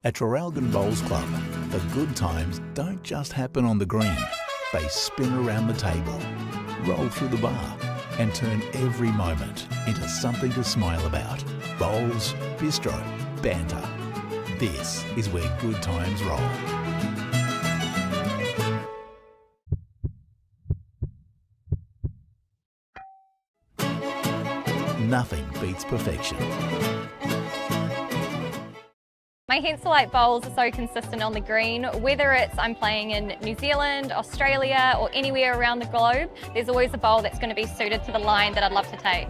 At Traralgon Bowls Club, the good times don't just happen on the green. They spin around the table, roll through the bar, and turn every moment into something to smile about. Bowls, bistro, banter. This is where good times roll. Nothing beats perfection. My Henselite bowls are so consistent on the green, whether it's I'm playing in New Zealand, Australia, or anywhere around the globe, there's always a bowl that's going to be suited to the line that I'd love to take.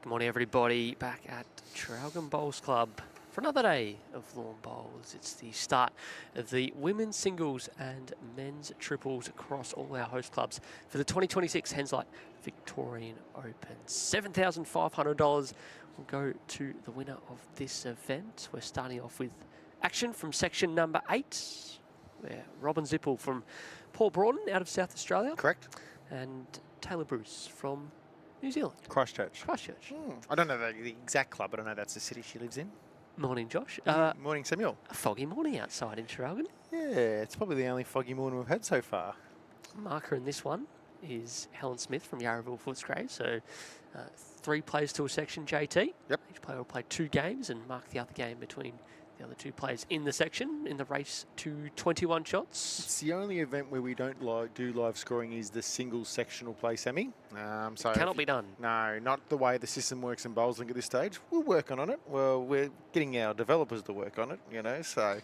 Good morning, everybody. Back at Traralgon Bowls Club for another day of lawn bowls. It's the start of the women's singles and men's triples across all our host clubs for the 2026 Henselite Victorian Open. $7,500 will go to the winner of this event. We're starting off with action from section number 8, where ROBYN ZIPPEL from Port Broughton out of South Australia. Correct. And TAYLA Bruce from New Zealand. Christchurch. Christchurch. I don't know the exact club, but I know that's the city she lives in. Morning, Josh. Morning, Samuel. A foggy morning outside in Traralgon. Yeah, it's probably the only foggy morning we've had so far. Marker in this one is Helen Smith from Yarraville Footscray. So 3 plays to a section, JT. Yep. Each player will play 2 games and mark the other game between the other 2 players in the section in the race to 21 shots. It's the only event where we don't do live scoring is the single sectional play semi. So Cannot be done. No, not the way the system works in bowling at this stage. We're working on it. Well, we're getting our developers to work on it, you know, so.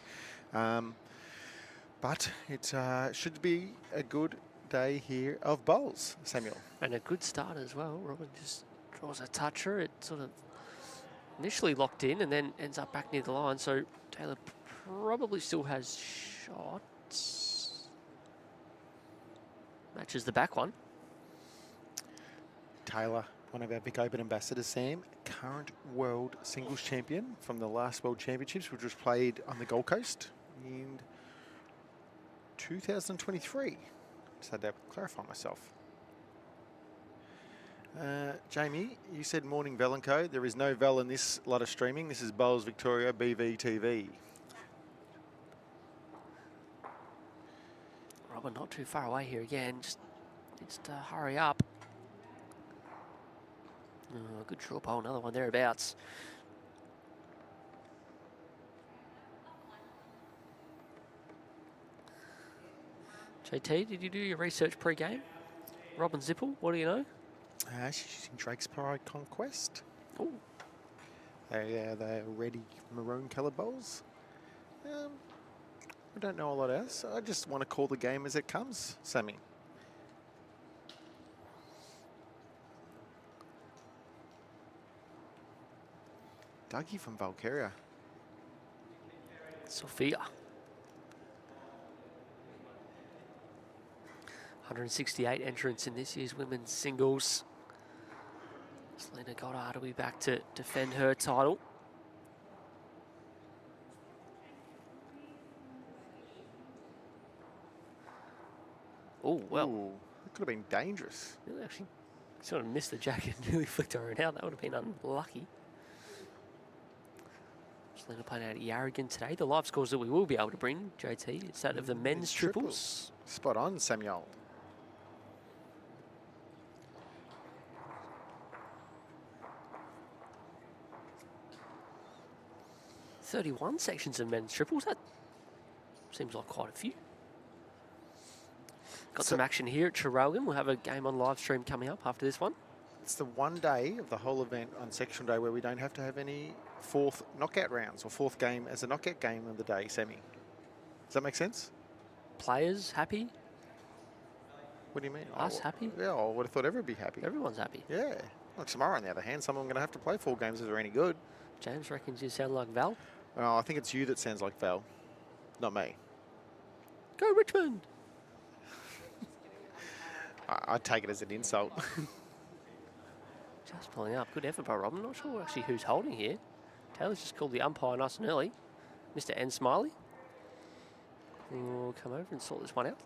But it should be a good day here of bowls, Samuel. And a good start as well. ROBYN just draws a toucher. It sort of initially locked in and then ends up back near the line. So TAYLA probably still has shots. Matches the back one. TAYLA, one of our Vic Open ambassadors, Sam, current world singles champion from the last World Championships, which was played on the Gold Coast in 2023. Just had to clarify myself. Jamie, you said morning Velenco. There is no Vel in this lot of streaming. This is Bowls Victoria BVTV. ROBYN not too far away here again. Just needs to hurry up. Oh, good short bowl, another one thereabouts. JT, did you do your research pre-game? ROBYN ZIPPEL, what do you know? She's using Drake's Pride Conquest. Oh, They're ready maroon coloured bowls. I don't know a lot else. I just want to call the game as it comes, Sammy. Dougie from Valkyria. Sophia. 168 entrants in this year's women's singles. Selena Goddard will be back to defend her title. Oh, well. Ooh, that could have been dangerous. Really actually sort of missed the jacket and nearly flicked her out. That would have been unlucky. Selena playing out at Yarragon today. The live scores that we will be able to bring, JT, it's that of the men's triples. Spot on, Samuel. .31 sections of men's triples. That seems like quite a few. Got some action here at Traralgon. We'll have a game on live stream coming up after this one. It's the one day of the whole event on sectional day where we don't have to have any 4th knockout rounds or 4th game as a knockout game of the day, Sammy. Does that make sense? Players happy? What do you mean? Us happy? Yeah, I would have thought everyone would be happy. Everyone's happy. Yeah. Well, tomorrow, on the other hand, someone going to have to play 4 games if they're any good. James reckons you sound like Val. Well, I think it's you that sounds like Val, not me. Go Richmond! I take it as an insult. Just pulling up. Good effort by ROBYN. Not sure actually who's holding here. Taylor's just called the umpire nice and early. Mr. N. Smiley. We'll come over and sort this one out.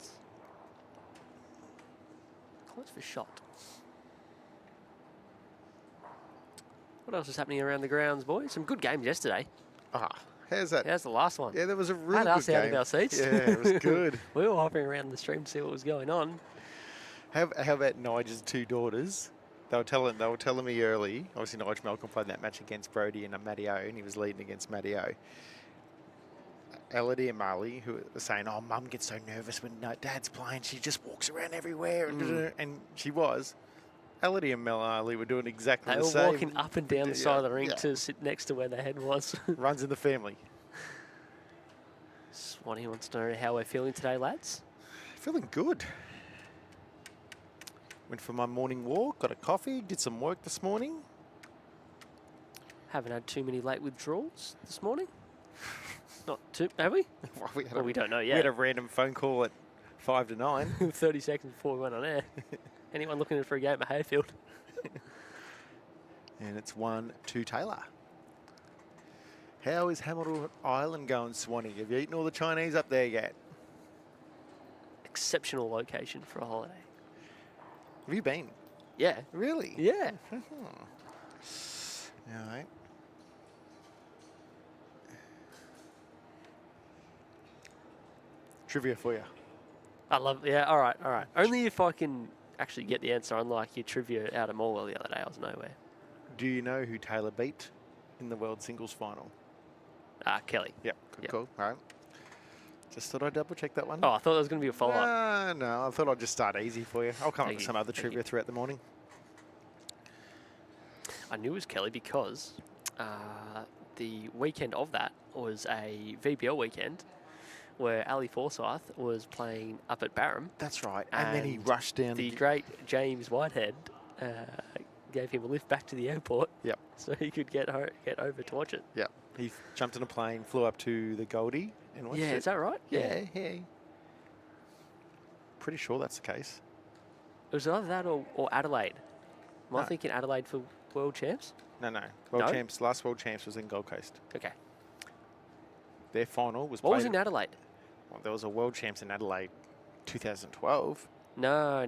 Close for shot. What else is happening around the grounds, boys? Some good games yesterday. Ah, how's that? How's the last one? Yeah, there was a really Had good us game. out of our seats. Yeah, it was good. We were hopping around the stream to see what was going on. How about Nigel's two daughters? They were telling me early. Obviously, Nigel Malcolm played that match against Brody and Matty O, and he was leading against Matty O. Elodie and Marley, who were saying, "Oh, Mum gets so nervous when Dad's playing. She just walks around everywhere," and she was. Elodie and Marley were doing exactly the same. They were walking up and down the side of the ring to sit next to where their head was. Runs in the family. Swanee wants to know how we're feeling today, lads. Feeling good. Went for my morning walk, got a coffee, did some work this morning. Haven't had too many late withdrawals this morning. Not too, have we? Well, we don't know yet. We had a random phone call at 5 to 9. 30 seconds before we went on air. Anyone looking for a game at Hayfield? And it's 1-2 TAYLA. How is Hamilton Island going, Swanee? Have you eaten all the Chinese up there yet? Exceptional location for a holiday. Have you been? Yeah. Really? Yeah. All right. Trivia for you. I love, yeah, all right. Only if I can actually get the answer, unlike your trivia out of Morwell the other day. I was nowhere. Do you know who TAYLA beat in the World Singles Final? Kelly. Yep, good call. All right. Just thought I'd double check that one. Oh, I thought there was going to be a follow-up. No, I thought I'd just start easy for you. I'll come up with some other trivia throughout the morning. I knew it was Kelly because the weekend of that was a VBL weekend where Ali Forsyth was playing up at Barham. That's right. And then he rushed down. The great James Whitehead gave him a lift back to the airport. Yep. So he could get over to watch it. Yep. He jumped in a plane, flew up to the Goldie and watched it. Yeah, is that right? Yeah. Pretty sure that's the case. It was either that or Adelaide. Am I thinking Adelaide for World Champs? No. Last World Champs was in Gold Coast. Okay. Their final was What was played- in Adelaide? Well, there was a World Champs in Adelaide 2012. No.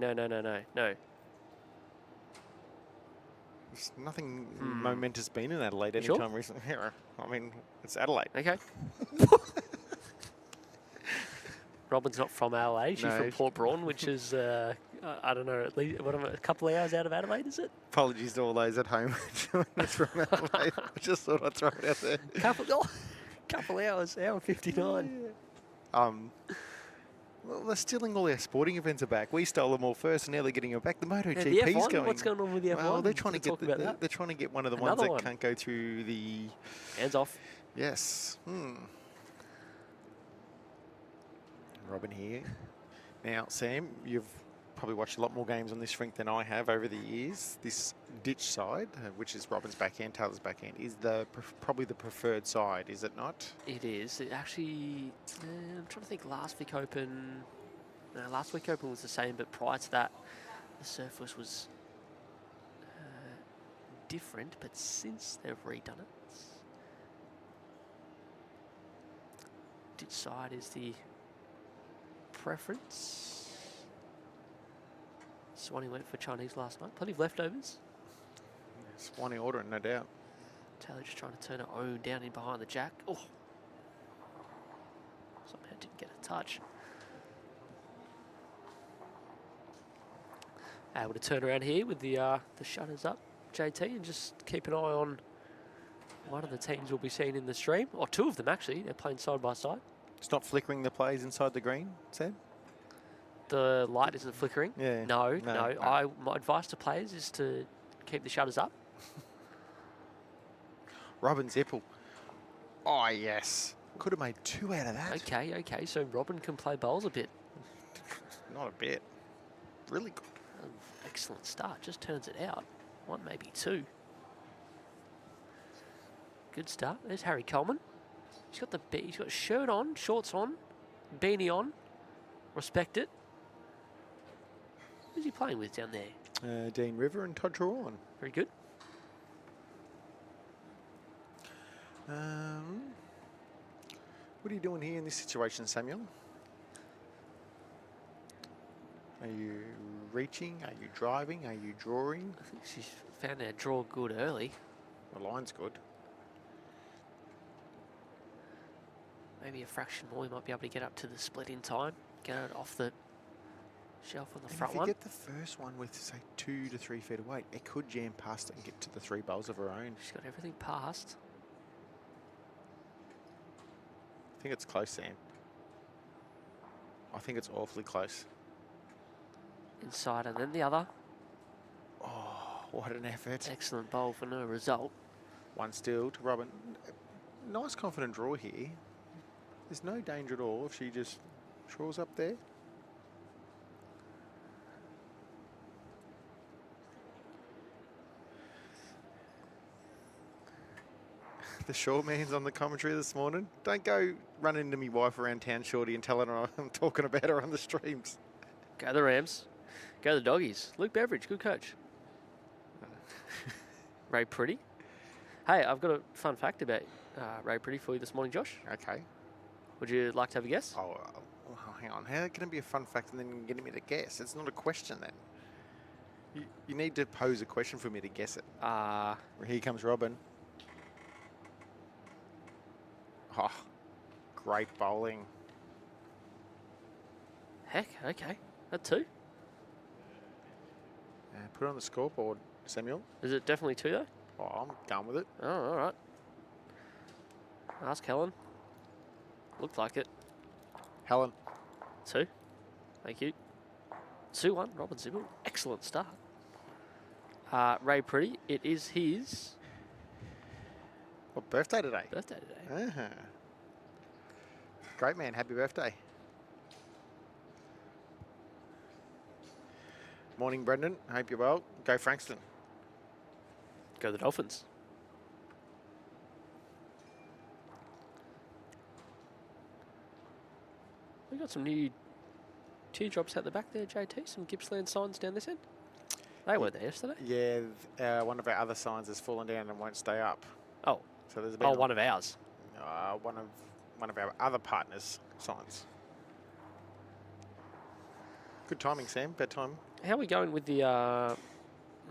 There's nothing momentous been in Adelaide You sure? anytime recently. I mean, it's Adelaide. Okay. Robyn's not from LA. She's No. from Port Broughton, which is, I don't know, at least a couple of hours out of Adelaide, is it? Apologies to all those at home it's from Adelaide. I just thought I'd throw it out there. Couple hours, hour 59. Well, they're stealing all their sporting events are back. We stole them all first, and now they're getting them back. The MotoGP's the F1, going. what's going on with the F1? Well, they're trying to Talk about that. they're trying to get one of the Another ones that one. can't go through the. Hands off. Yes. Robyn here. Now, Sam, you've probably watched a lot more games on this rink than I have over the years. This ditch side, which is Robyn's backhand, Taylor's backhand, is probably the preferred side, is it not? It is. It actually, I'm trying to think. Last week Open was the same, but prior to that, the surface was different. But since they've redone it, ditch side is the preference. Swanee went for Chinese last night. Plenty of leftovers. Swanee ordering, no doubt. Taylor just trying to turn her own down in behind the jack. Oh, somehow didn't get a touch. Able to turn around here with the shutters up, JT, and just keep an eye on one of the teams we'll be seeing in the stream, or two of them actually. They're playing side by side. It's not flickering the plays inside the green, Sam? The light isn't flickering. Yeah. No. My advice to players is to keep the shutters up. Robyn ZIPPEL. Oh, yes. Could have made 2 out of that. Okay. So Robyn can play bowls a bit. Not a bit. Really good. Excellent start. Just turns it out. 1, maybe 2. Good start. There's Harry Coleman. He's got shirt on, shorts on, beanie on. Respect it. Who's he playing with down there? Dean River and Todd Trawan. Very good. What are you doing here in this situation, Samuel? Are you reaching? Are you driving? Are you drawing? I think she's found our draw good early. The line's good. Maybe a fraction more, we might be able to get up to the split in time. Get it off the shelf on the And front if you one. get the first one with, say, 2 to 3 feet away, it could jam past it and get to the 3 bowls of her own. She's got everything past. I think it's close, Sam. I think it's awfully close. Inside and then the other. Oh, what an effort. Excellent bowl for no result. One still to Robyn. Nice confident draw here. There's no danger at all if she just draws up there. The short man's on the commentary this morning. Don't go run into me wife around town, Shorty, and tell her I'm talking about her on the streams. Go the Rams. Go the Doggies. Luke Beveridge, good coach. Ray Pretty. Hey, I've got a fun fact about Ray Pretty for you this morning, Josh. Okay. Would you like to have a guess? Oh, hang on. How can it be a fun fact and then getting me to guess? It's not a question then. You need to pose a question for me to guess it. Here comes Robyn. Oh, great bowling. Heck, okay. That two. Put it on the scoreboard, Samuel. Is it definitely two though? Oh, I'm done with it. Oh, all right. Ask Helen. Looked like it. Helen. Two. Thank you. 2-1, Robyn ZIPPEL. Excellent start. Ray Pretty, it is his What birthday today? birthday today. Great man. Happy birthday. Morning, Brendan. Hope you're well. Go Frankston. Go the Dolphins. We got some new teardrops out the back there, JT. Some Gippsland signs down this end. They weren't there yesterday. Yeah, one of our other signs has fallen down and won't stay up. Oh, So there's been one of ours. one of our other partners' signs. Good timing, Sam. Bad time. How are we going with the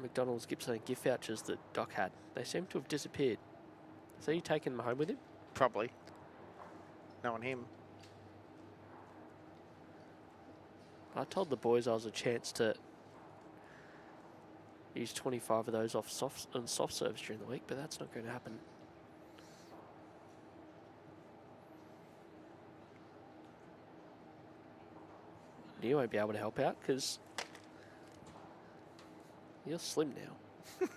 McDonald's Gippsland gift vouchers that Doc had? They seem to have disappeared. So you taking them home with him? Probably. Knowing him. I told the boys I was a chance to use 25 of those off soft serves during the week, but that's not going to happen. You won't be able to help out because you're slim now.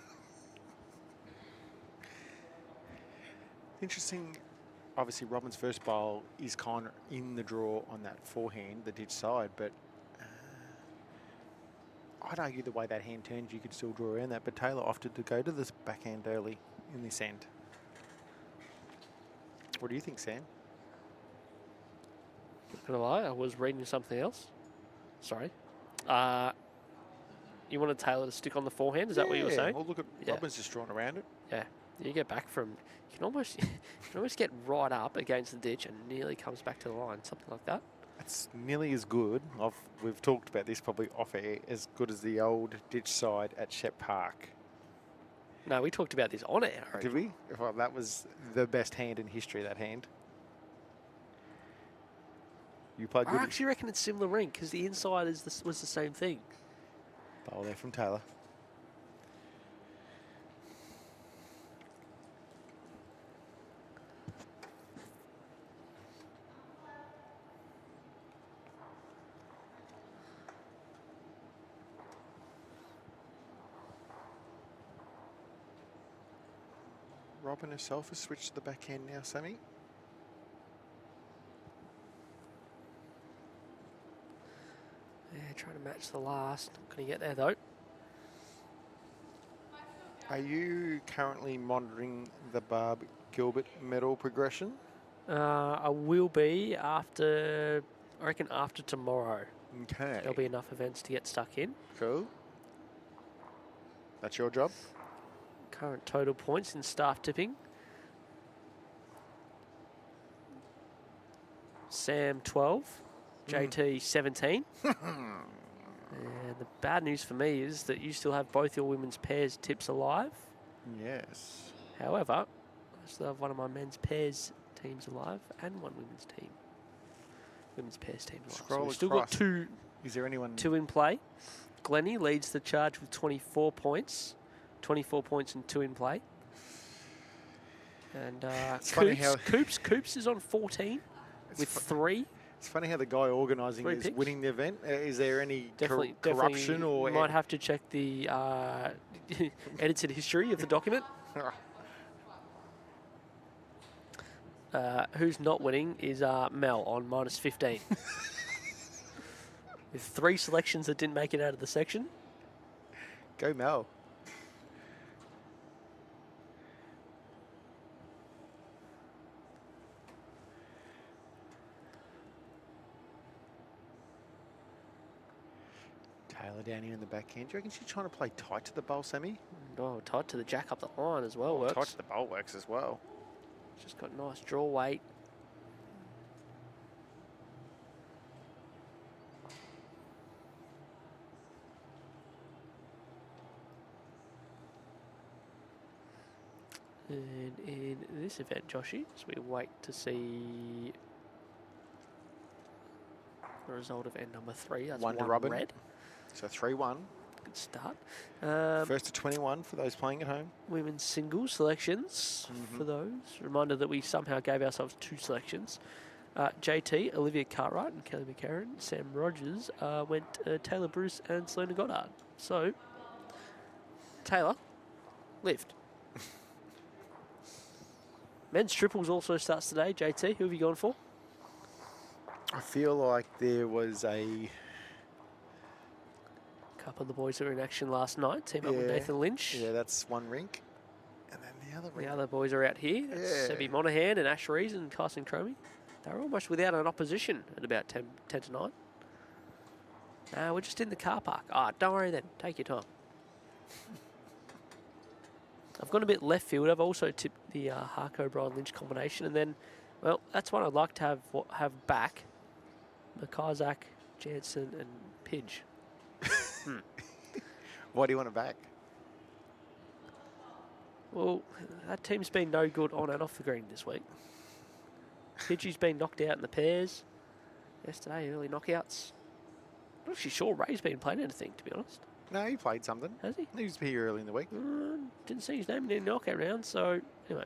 Interesting. Obviously, Robyn's first bowl is kind of in the draw on that forehand, the ditch side, but I'd argue the way that hand turns, you could still draw around that, but TAYLA opted to go to this backhand early in this end. What do you think, Sam? Not gonna lie, I was reading something else. Sorry. You wanted TAYLA to stick on the forehand? Is that what you were saying? Well, look at Yeah. Robyn's just drawn around it. Yeah. You get back from, you can almost get right up against the ditch and nearly comes back to the line, something like that. It's nearly as good. We've talked about this probably off air, as good as the old ditch side at Shep Park. No, we talked about this on air. Did we? Well, that was the best hand in history, that hand. You played I good. actually reckon it's similar rink because the inside was the same thing. Bowl there from TAYLA. Robyn herself has switched to the backhand now, Sammy. Yeah, trying to match the last. Not going to get there though. Are you currently monitoring the Barb Gilbert medal progression? I will be after, I reckon after tomorrow. Okay. There'll be enough events to get stuck in. Cool. That's your job? Current total points in staff tipping. Sam 12, JT 17. And the bad news for me is that you still have both your women's pairs tips alive. Yes. However, I still have one of my men's pairs teams alive and one women's pairs team alive. Scroll so we've still got across. two Is there anyone? in play. Glennie leads the charge with 24 points. 24 points and 2 in play. And funny how- Coops is on 14 with 3. It's funny how the guy organising 3 is picks. winning the event. Is there any Definitely corruption or? you might have to check the edited history of the document. Who's not winning is Mel on minus 15. With 3 selections that didn't make it out of the section. Go Mel. TAYLA down here in the backhand. Do you reckon she's trying to play tight to the bowl, Sammy? Oh, tight to the jack up the line as well. Tight Works. to the bowl works as well. Just got nice draw weight. And in this event, Joshy, as we wait to see the result of end number 3. That's One to one ROBYN. red. So 3-1. Good start. First to 21 for those playing at home. Women's singles selections for those. Reminder that we somehow gave ourselves 2 selections. JT, Olivia Cartwright and Kelly McCarran. Sam Rogers went Taylor Bruce and Selena Goddard. So, Taylor, lift. Men's triples also starts today. JT, who have you gone for? I feel like there was a... Couple of the boys that were in action last night. Team up with Yeah. Nathan Lynch. Yeah, that's one rink. And then the other rink. The other boys are out here. That's Yeah. Sebi Monahan and Ash Rees and Carson Cromie. They're almost without an opposition at about 10 to 9. We're just in the car park. Don't worry then. Take your time. I've gone a bit left field. I've also tipped the Harco Brian Lynch combination. And then, well, that's one I'd like to have back. McIsaac, Jansen and Pidge. Why do you want it back? Well, that team's been no good on and off the green this week. Pidgey's been knocked out in the pairs. Yesterday, early knockouts. I'm not actually sure Ray's been playing anything, to be honest. No, he played something. Has he? He was here early in the week. Didn't see his name in any knockout round, so anyway.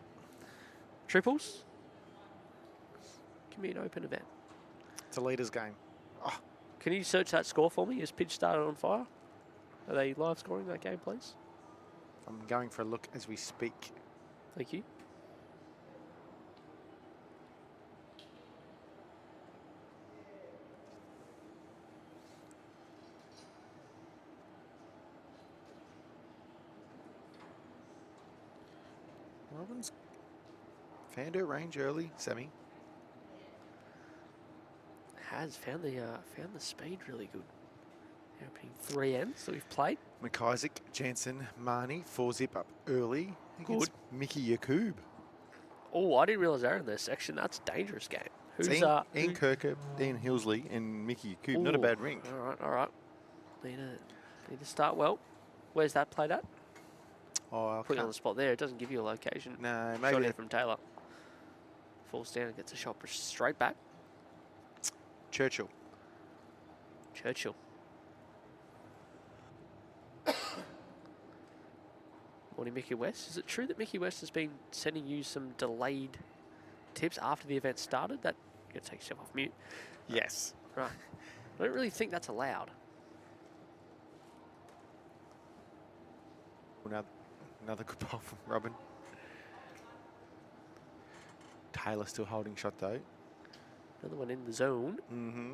Triples. Give me an open event. It's a leader's game. Oh, Can you search that score for me? Is Pidge started on fire? Are they live scoring that game, please? I'm going for a look as we speak. Thank you. Robyn's found her range early, Sammy. Has found the speed really good. Opening 3 ends that we've played. McIsaac, Jansen, Marnie, 4-zip up early. Against Mickey Yakub. Oh, I didn't realise they were in their section. That's a dangerous game. Who's It's Ian Kirkup, Ian Hillsley, and Mickey Yakub. Not a Ooh, bad rink. All right. Need to start well. Where's that played at? Oh, I Put you on the can't. spot there. It doesn't give you a location. No, Shot maybe in from Taylor. Falls down and gets a shot straight back. Churchill. Morning, Mickey West. Is it true that Mickey West has been sending you some delayed tips after the event started? That you got to take yourself off mute. Yes. Right. I don't really think that's allowed. Another good ball from ROBYN. Taylor still holding shot though. Another one in the zone. Mm-hmm.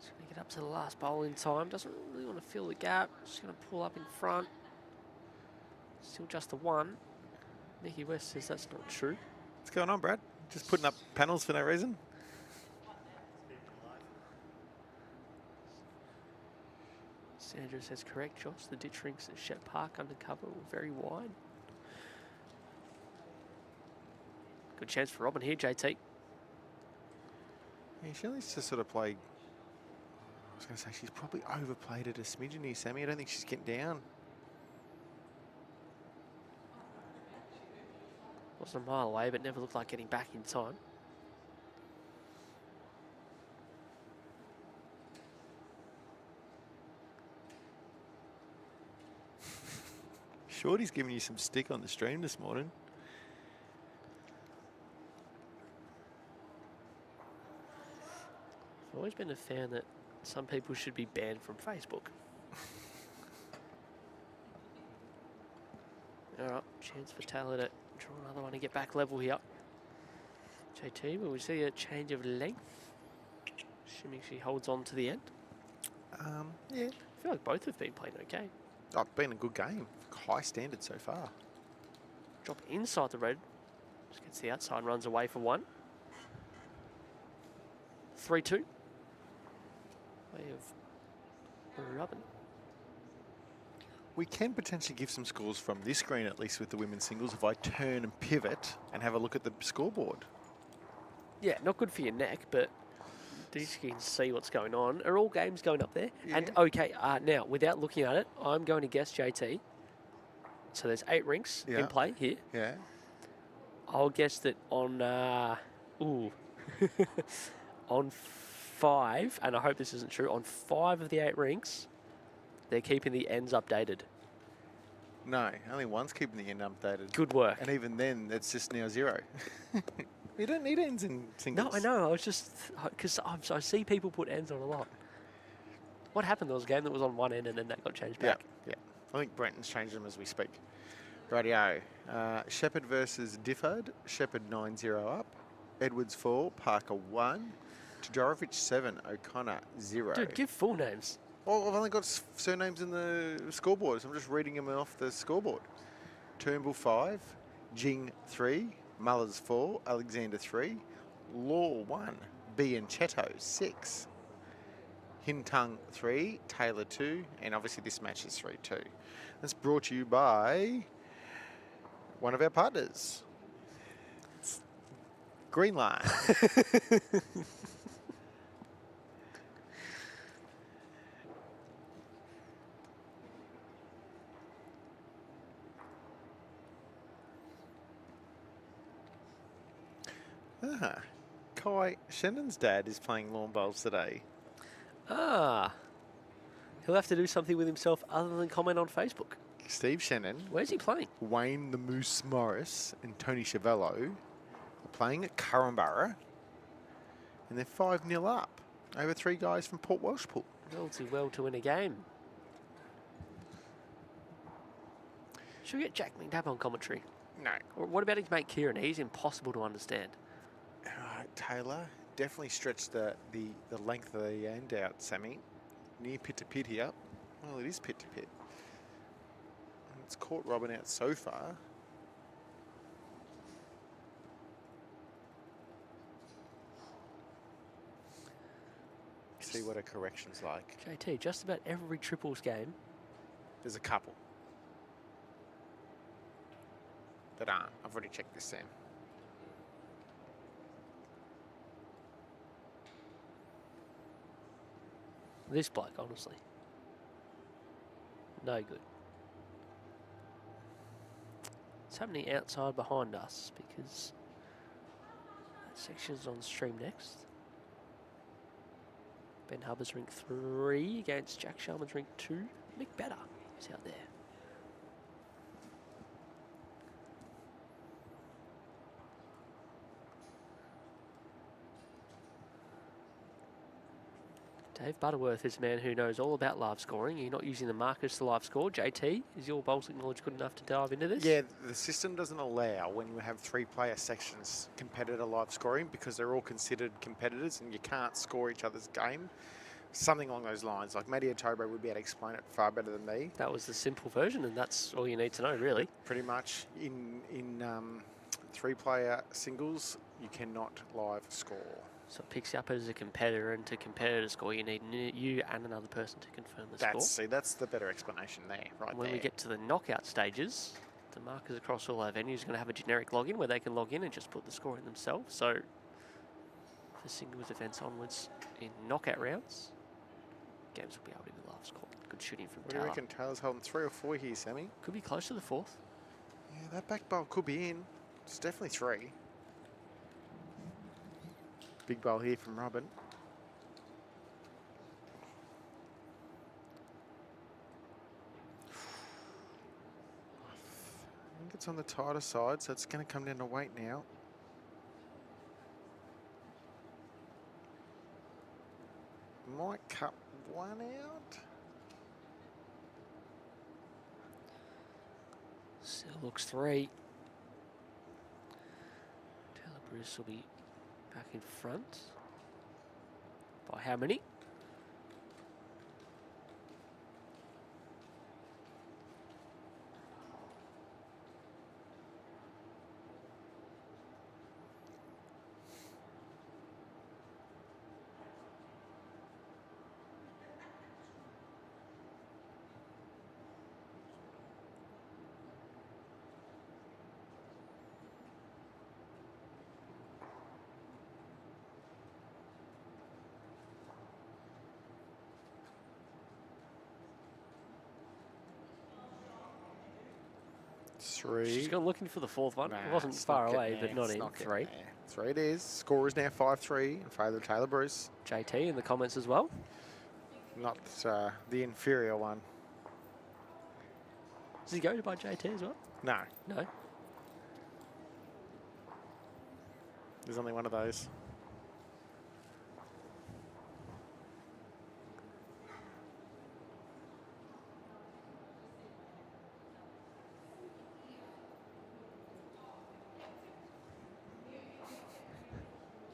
Just going to get up to the last bowl in time. Doesn't really want to fill the gap. Just going to pull up in front. Still just the one. Mickey West says that's not true. What's going on, Brad? Just putting up panels for no reason? Sandra says correct, Josh. The ditch rinks at Shep Park undercover were very wide. Good chance for Robyn here, JT. Yeah, she needs to sort of play. I was going to say she's probably overplayed it a smidgen here, Sammy. I don't think she's getting down. Wasn't a mile away, but never looked like getting back in time. Shorty's giving you some stick on the stream this morning. I've always been a fan that some people should be banned from Facebook. All right, chance for TAYLA to draw another one and get back level here. JT, will we see a change of length? Assuming she holds on to the end. Yeah. I feel like both have been playing okay. Oh, it's been a good game. High standard so far. Drop inside the red. Just gets the outside, runs away for one. 3-2. Way of ROBYN. We can potentially give some scores from this screen, at least with the women's singles, if I turn and pivot and have a look at the scoreboard. Yeah, not good for your neck, but you can see what's going on. Are all games going up there? Yeah. And okay, now, without looking at it, I'm going to guess JT. So there's 8 rinks in play here. Yeah. I'll guess that on, on 5, and I hope this isn't true, on 5 of the 8 rinks, they're keeping the ends updated. No, only one's keeping the end updated. Good work. And even then, it's just now 0. You don't need ends in singles. No, I know. I was just, because I see people put ends on a lot. What happened? There was a game that was on one end and then that got changed back. Yeah. I think Brenton's changed them as we speak. Radio. Shepherd versus Difford. Shepherd 9-0 up. Edwards 4. Parker 1. Todorovic 7. O'Connor 0. Dude, give full names. Well, I've only got surnames in the scoreboard, so I'm just reading them off the scoreboard. Turnbull 5. Jing 3. Mullers 4. Alexander 3. Law 1. B and Cheto 6. Hintung 3, TAYLA 2, and obviously this match is 3-2. That's brought to you by one of our partners, Green Line. Kai Shendon's dad is playing lawn bowls today. Ah. He'll have to do something with himself other than comment on Facebook. Steve Shannon, Where's he playing? Wayne the Moose Morris, and Tony Chavello are playing at Currumborough, and they're 5-0 up over 3 guys from Port Welshpool. Well, too well to win a game. Should we get Jack McNabb on commentary? No. Or what about his mate Kieran? He's impossible to understand. Taylor, definitely stretched the length of the end out, Sammy. Near pit to pit here. Well, it is pit to pit. And it's caught Robyn out so far. See what a correction's like. JT, just about every triples game. There's a couple that aren't. I've already checked this, Sam. This bloke, honestly. No good. It's happening outside behind us because that section's on stream next. Ben Hubbard's rink 3 against Jack Sharman's rink 2. Nick Better is out there. Dave Butterworth is a man who knows all about live scoring. You're not using the markers to live score. JT, is your bowling knowledge good enough to dive into this? Yeah, the system doesn't allow when you have 3-player sections competitor live scoring because they're all considered competitors and you can't score each other's game. Something along those lines. Like Matty Otobo would be able to explain it far better than me. That was the simple version, and that's all you need to know, really. Pretty much in 3-player singles, you cannot live score. So it picks you up as a competitor, and to competitor score, you need you and another person to confirm the score. See, that's the better explanation there, right When there. we get to the knockout stages, the markers across all our venues are going to have a generic login where they can log in and just put the score in themselves. So for singles events onwards in knockout rounds, games will be able to be live scored. Good shooting from What do you TAYLA. reckon? Taylor's holding 3 or 4 here, Sammy. Could be close to the fourth. Yeah, that back bowl could be in. It's definitely 3. Big bowl here from Robyn. I think it's on the tighter side, so it's going to come down to weight now. Might cut one out. Still looks 3. Taylor Bruce will be back in front. By how many? She's gone looking for the fourth one. Nah, It wasn't it's far not away, getting but there, not it's in. not getting 3. there. 3 it is. Score is now 5-3 in favour of Taylor Bruce. JT in the comments as well. Not the inferior one. Does he go by JT as well? No, No. there's only one of those.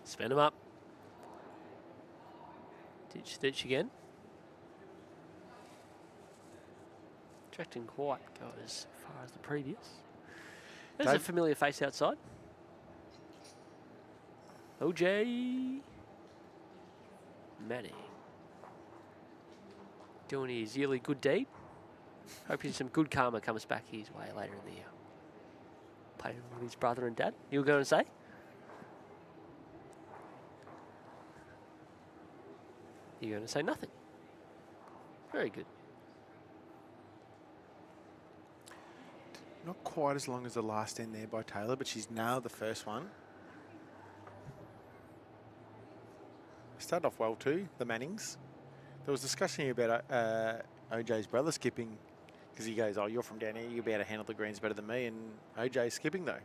Spin him up. Ditch again. Jack didn't quite go as far as the previous. There's a Dave? familiar face outside. OJ Manning. Doing his yearly good deed. Hoping some good karma comes back his way later in the year. Playing with his brother and dad. You were going to say? You're going to say nothing. Very good. Not quite as long as the last end there by Taylor, but she's nailed the first one. Started off well too, the Mannings. There was discussion here about OJ's brother skipping, because he goes, "Oh, you're from down here, you'll be able to handle the greens better than me," and OJ's skipping though.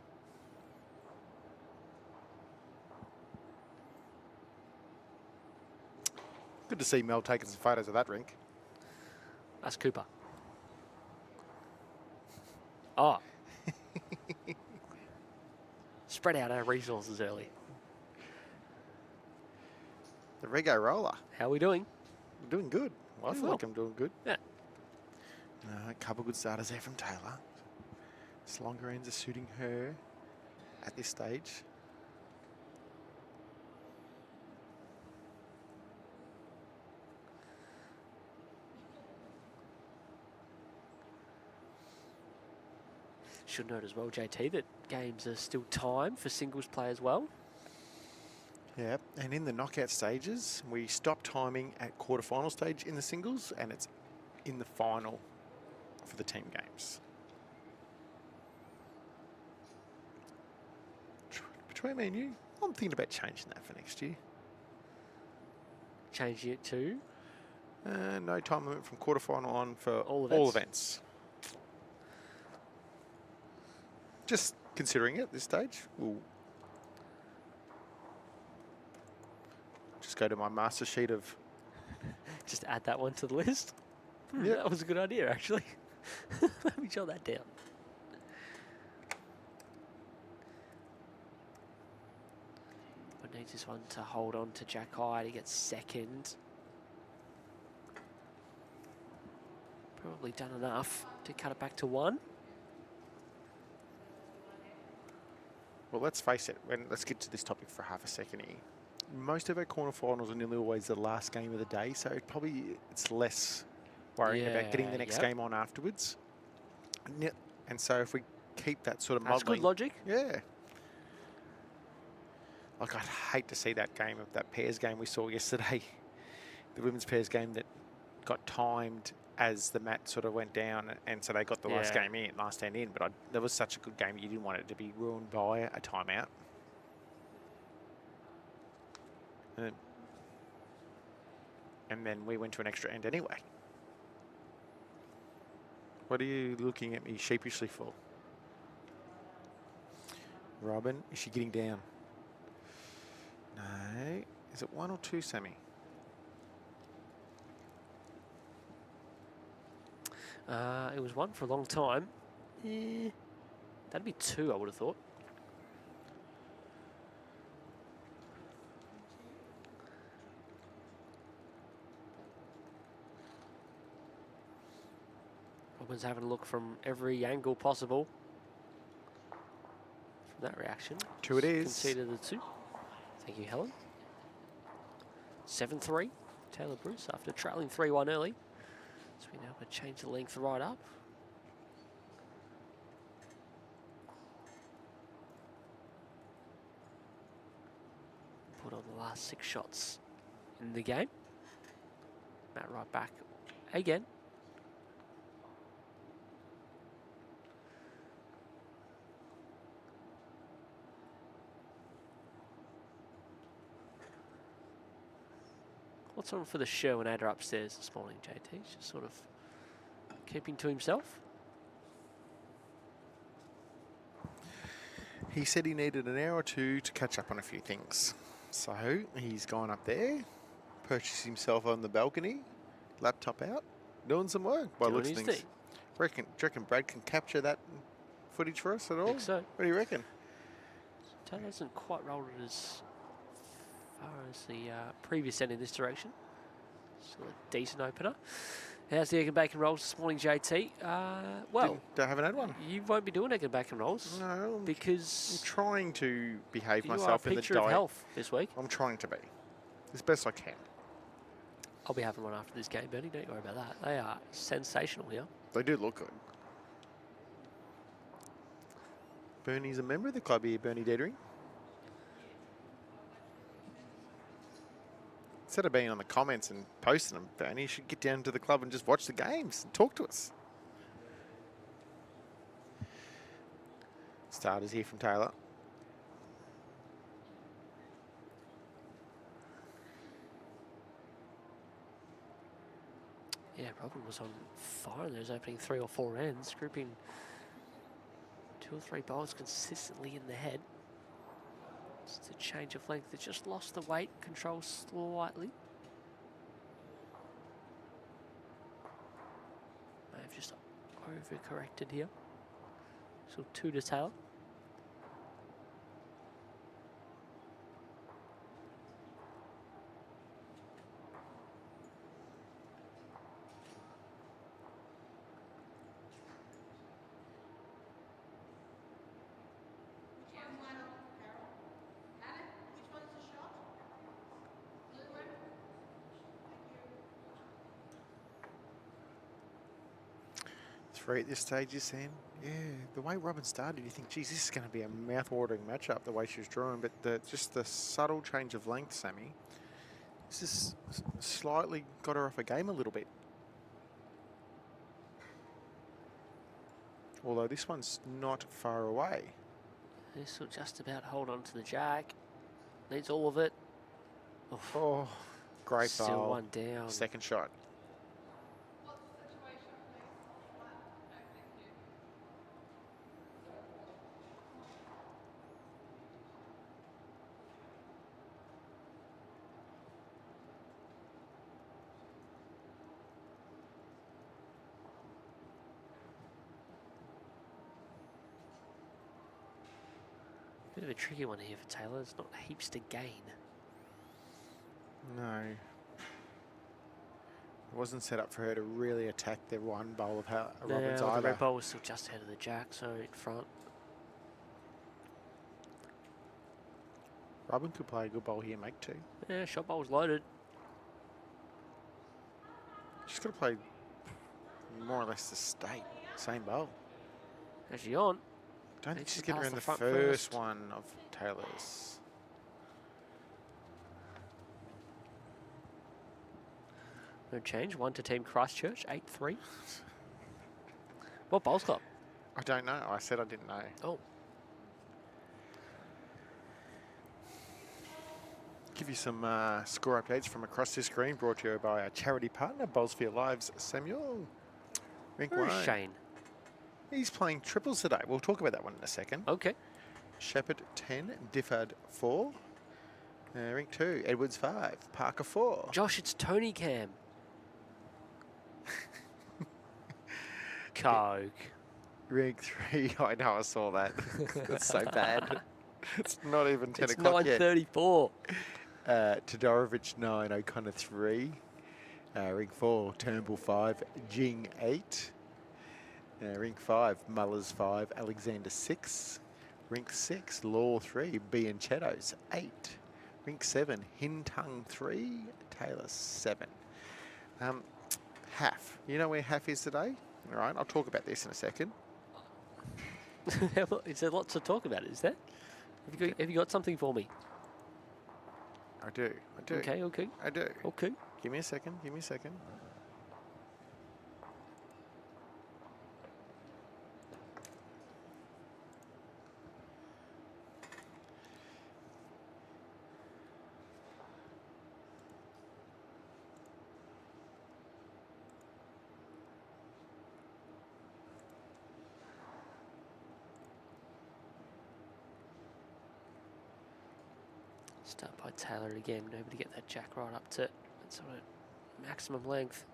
Good to see Mel taking some photos of that rink. That's Cooper. Oh. Spread out our resources early. The Rego roller. How are we doing? I'm doing good. Well, I Doing feel like well. I'm doing good. Yeah. A couple good starters there from Taylor. Longer ends are suiting her at this stage. Should note as well, JT, that games are still time for singles play as well. Yeah, and in the knockout stages, we stop timing at quarterfinal stage in the singles, and it's in the final for the team games. Between me and you, I'm thinking about changing that for next year. Changing it to No time limit from quarterfinal on for All all events. events. Just considering it at this stage, we'll just go to my master sheet of. just add that one to the list. Yeah. That was a good idea, actually. Let me jot that down. I need this one to hold on to Jack High to get second. Probably done enough to cut it back to 1. Well, let's face it. Let's get to this topic for half a second here. Most of our quarterfinals are nearly always the last game of the day, so it's less worrying about getting the next game on afterwards. And so if we keep that sort of That's modelling, good logic. yeah. Like, I'd hate to see that pairs game we saw yesterday, the women's pairs game that got timed as the mat sort of went down, and so they got the last end in. But that was such a good game, you didn't want it to be ruined by a timeout. And then we went to an extra end anyway. What are you looking at me sheepishly for? Robyn, is she getting down? No. Is it 1 or 2, Sammy? It was 1 for a long time. That'd be 2, I would have thought. Robyn's having a look from every angle possible. From that reaction. 2 it is. Conceded the 2. Thank you, Helen. 7-3. TAYLA Bruce after trailing 3-1 early. So we now able to change the length right up. Put on the last 6 shots in the game. Matt right back again. What's on for the Sherwinator upstairs this morning, JT? Just sort of keeping to himself. He said he needed an hour or 2 to catch up on a few things. So he's gone up there, purchased himself on the balcony, laptop out, doing some work by looks of things. Do you reckon Brad can capture that footage for us at all? I think so. What do you reckon? TAYLA hasn't quite rolled it as far as the previous end in this direction. Still a decent opener. How's the egg and bacon rolls this morning, JT? Well, I haven't had one. You won't be doing egg and bacon rolls. No, because I'm trying to behave you myself are a in the picture of diet. health this week. I'm trying to be as best I can. I'll be having one after this game, Bernie. Don't worry about that. They are sensational here. They do look good. Bernie's a member of the club here, Bernie Dedering. Instead of being on the comments and posting them, Bernie, you should get down to the club and just watch the games and talk to us. Starters here from TAYLA. Yeah, Robyn was on fire in those opening 3 or 4 ends, grouping 2 or 3 bowls consistently in the head. Just a change of length. It just lost the weight control slightly. May have just overcorrected here. So 2 to TAYLA. Three at this stage, you're saying? Yeah, the way Robyn started, you think, geez, this is going to be a mouth-watering matchup, the way she was drawing. But just the subtle change of length, Sammy, this has slightly got her off a game a little bit. Although this one's not far away. This will just about hold on to the jack. Needs all of it. Oof. Oh, great Still bowl. 1 down. Second shot. Bit of a tricky one here for TAYLA. It's not heaps to gain. No. It wasn't set up for her to really attack the one bowl of Robyn's The either. red ball was still just ahead of the jack, so in front. Robyn could play a good bowl here, make 2. Yeah, shot bowl's loaded. She's got to play more or less the same bowl. How's she on? Don't think Needs she's to getting pass around the the front first first. one of Taylor's. No change. 1 to Team Christchurch. 8-3. What bowls club? I don't know. I said I didn't know. Oh. Give you some score updates from across this screen, brought to you by our charity partner, Bowls for Your Lives, Samuel. Rink Where is 1. Shane? He's playing triples today. We'll talk about that one in a second. Okay. Shepherd 10, Difford 4. Rink 2, Edwards 5, Parker 4. Josh, it's Tony Cam. Coke. Rink 3, I know, I saw that. That's so bad. It's not even 10 It's o'clock yet. 9:34. Todorovic 9, O'Connor 3. Ring 4, Turnbull 5, Jing 8. Ring 5, Mullers 5, Alexander 6. Ring 6, Law 3, B and Shadows 8. Ring 7, Hintung 3, Taylor 7. Half. You know where half is today? All right, I'll talk about this in a second. Is there lots to talk about? Is there? Have you got something for me? I do. Okay. Okay. I do. Okay. Give me a second. Give me a second. Start by Taylor again. Able to get that jack right up to that sort of maximum length.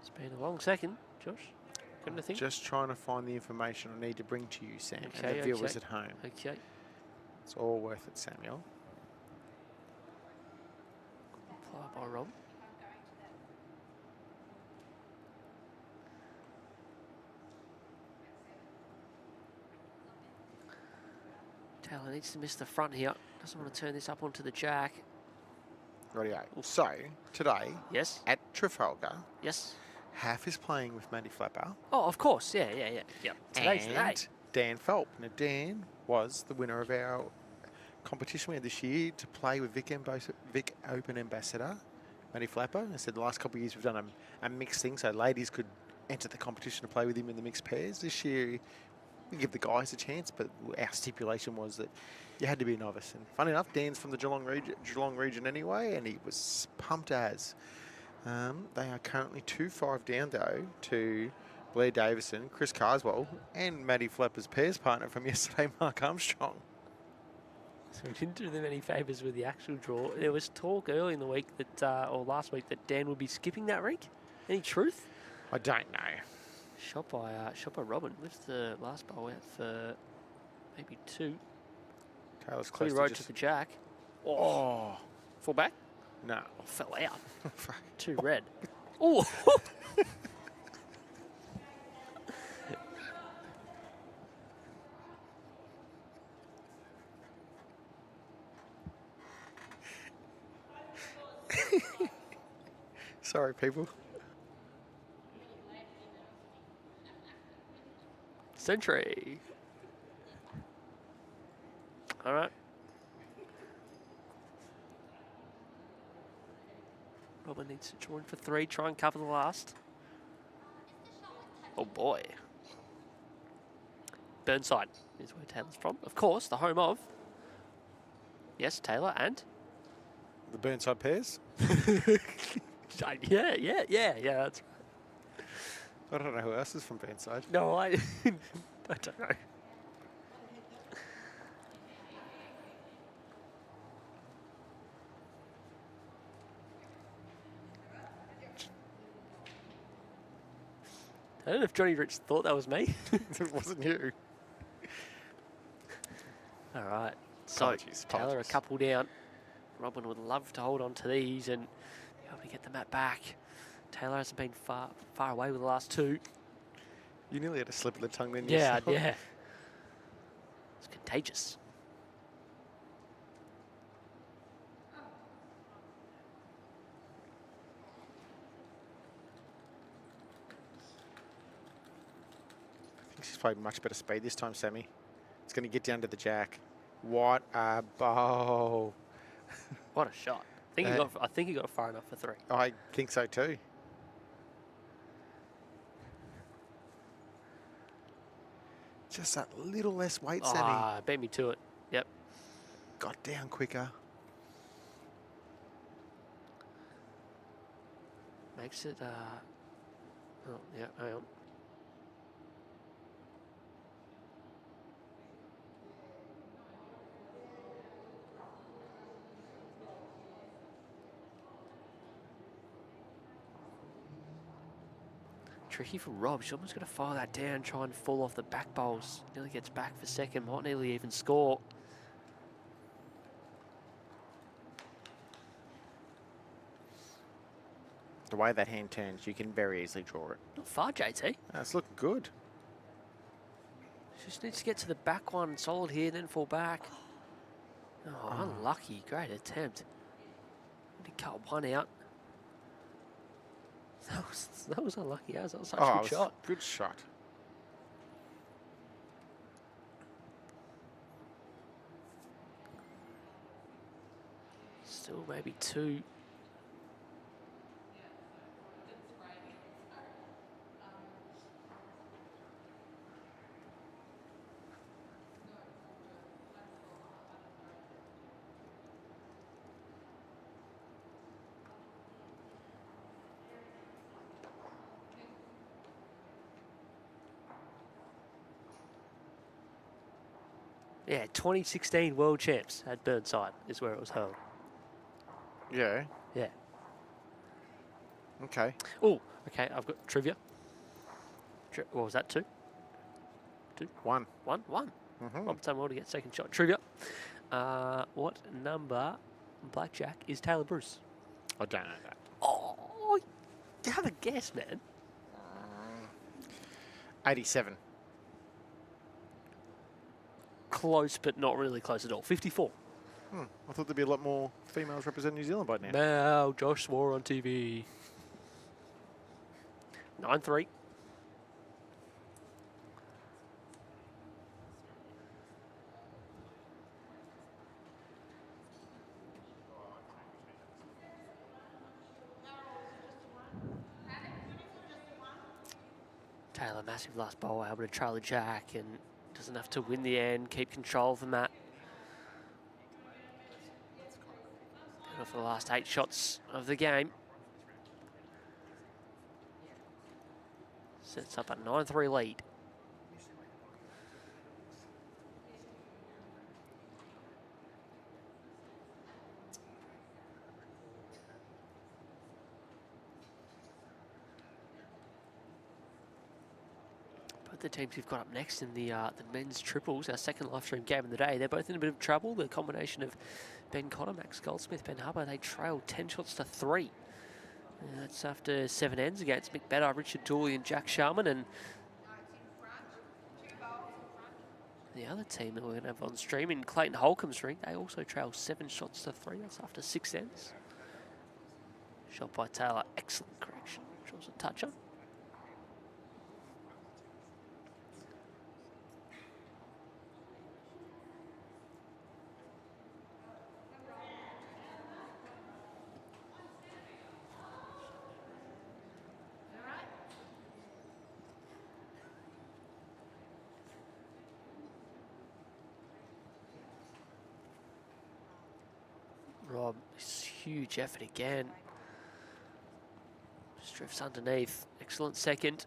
It's been a long second, Josh. Got anything? Just trying to find the information I need to bring to you, Sam, Okay, and the viewers okay. at home. Okay. It's all worth it, Samuel. Apply by Rob. Taylor needs to miss the front here. Doesn't want to turn this up onto the jack. Rightio. So, today, Yes. at Trafalgar, Yes. Half is playing with Maddie Flapper. Oh, of course. Yeah. Today's the day. And Dan Phelp. Now, Dan was the winner of our competition we had this year to play with Vic Open Ambassador, Maddie Flapper. I said the last couple of years we've done a mixed thing, so ladies could enter the competition to play with him in the mixed pairs. This year, we give the guys a chance, but our stipulation was that you had to be a novice. And funny enough, Dan's from the Geelong region anyway, and he was pumped as. They are currently 2-5 down, though, to Blair Davison, Chris Carswell, and Maddie Flapper's pairs partner from yesterday, Mark Armstrong. So we didn't do them any favours with the actual draw. There was talk early in the week that, or last week, that Dan would be skipping that rink. Any truth? I don't know. Shot by Robyn. Lifts the last bowl out for maybe 2. Taylor's Clear close road to to just... the jack. Oh, Full back. no. Oh, fell out. 2 red. Oh. Sorry, people. Century. All right. Robyn needs to join for 3, try and cover the last. Oh boy. Burnside is where Taylor's from. Of course, the home of. Yes, Taylor and. The Burnside pairs? Yeah, that's right. I don't know who else is from Burnside. No, I don't know. I don't know if Johnny Rich thought that was me. It wasn't you. All right. So, Apologies, Taylor a apologies. couple down. Robyn would love to hold on to these and be able to get the mat back. TAYLA hasn't been far away with the last two. You nearly had a slip of the tongue, didn't you? Yeah, yeah. It's contagious. I think she's played much better speed this time, Sammy. It's going to get down to the jack. What a bowl. What a shot. I think he got far enough for 3. I think so too. Just that little less weight, Sammy. Ah, beat me to it. Yep. Got down quicker. Makes it, oh, yeah, hang on. Tricky for Rob. She's almost going to fire that down, try and fall off the back bowls. Nearly gets back for second, might nearly even score. The way that hand turns, you can very easily draw it. Not far, JT. That's looking good. She just needs to get to the back one, solid here, then fall back. Oh, unlucky. Great attempt. Only cut one out. That was unlucky. That was such a good shot. Good shot. Still maybe 2. Yeah, 2016 World Champs at Burnside is where it was held. Yeah. Yeah. Okay. Oh, okay, I've got trivia. What was that, 2? 2? 1. 1? 1. Mm-hmm. Rob's done well to get second shot. Trivia. What number blackjack is TAYLA Bruce? I don't know that. Oh, you have a guess, man. 87. Close, but not really close at all. 54. I thought there'd be a lot more females representing New Zealand by now. Now, Josh swore on TV. 9-3. TAYLA, massive last bowl, able to trail the jack and doesn't have to win the end, keep control of the mat. And for the last 8 shots of the game. Sets up a 9-3 lead. The teams we've got up next in the men's triples, our second live stream game of the day, they're both in a bit of trouble. The combination of Ben Cotter, Max Goldsmith, Ben Hubbard, they trail 10 shots to 3. That's after 7 ends against Mick Better, Richard Dooley and Jack Sharman. And the other team that we're going to have on stream in Clayton Holcomb's ring, they also trail 7 shots to 3. That's after 6 ends. Shot by TAYLA, excellent correction. Draws a toucher. Rob, huge effort again. Just drifts underneath. Excellent second.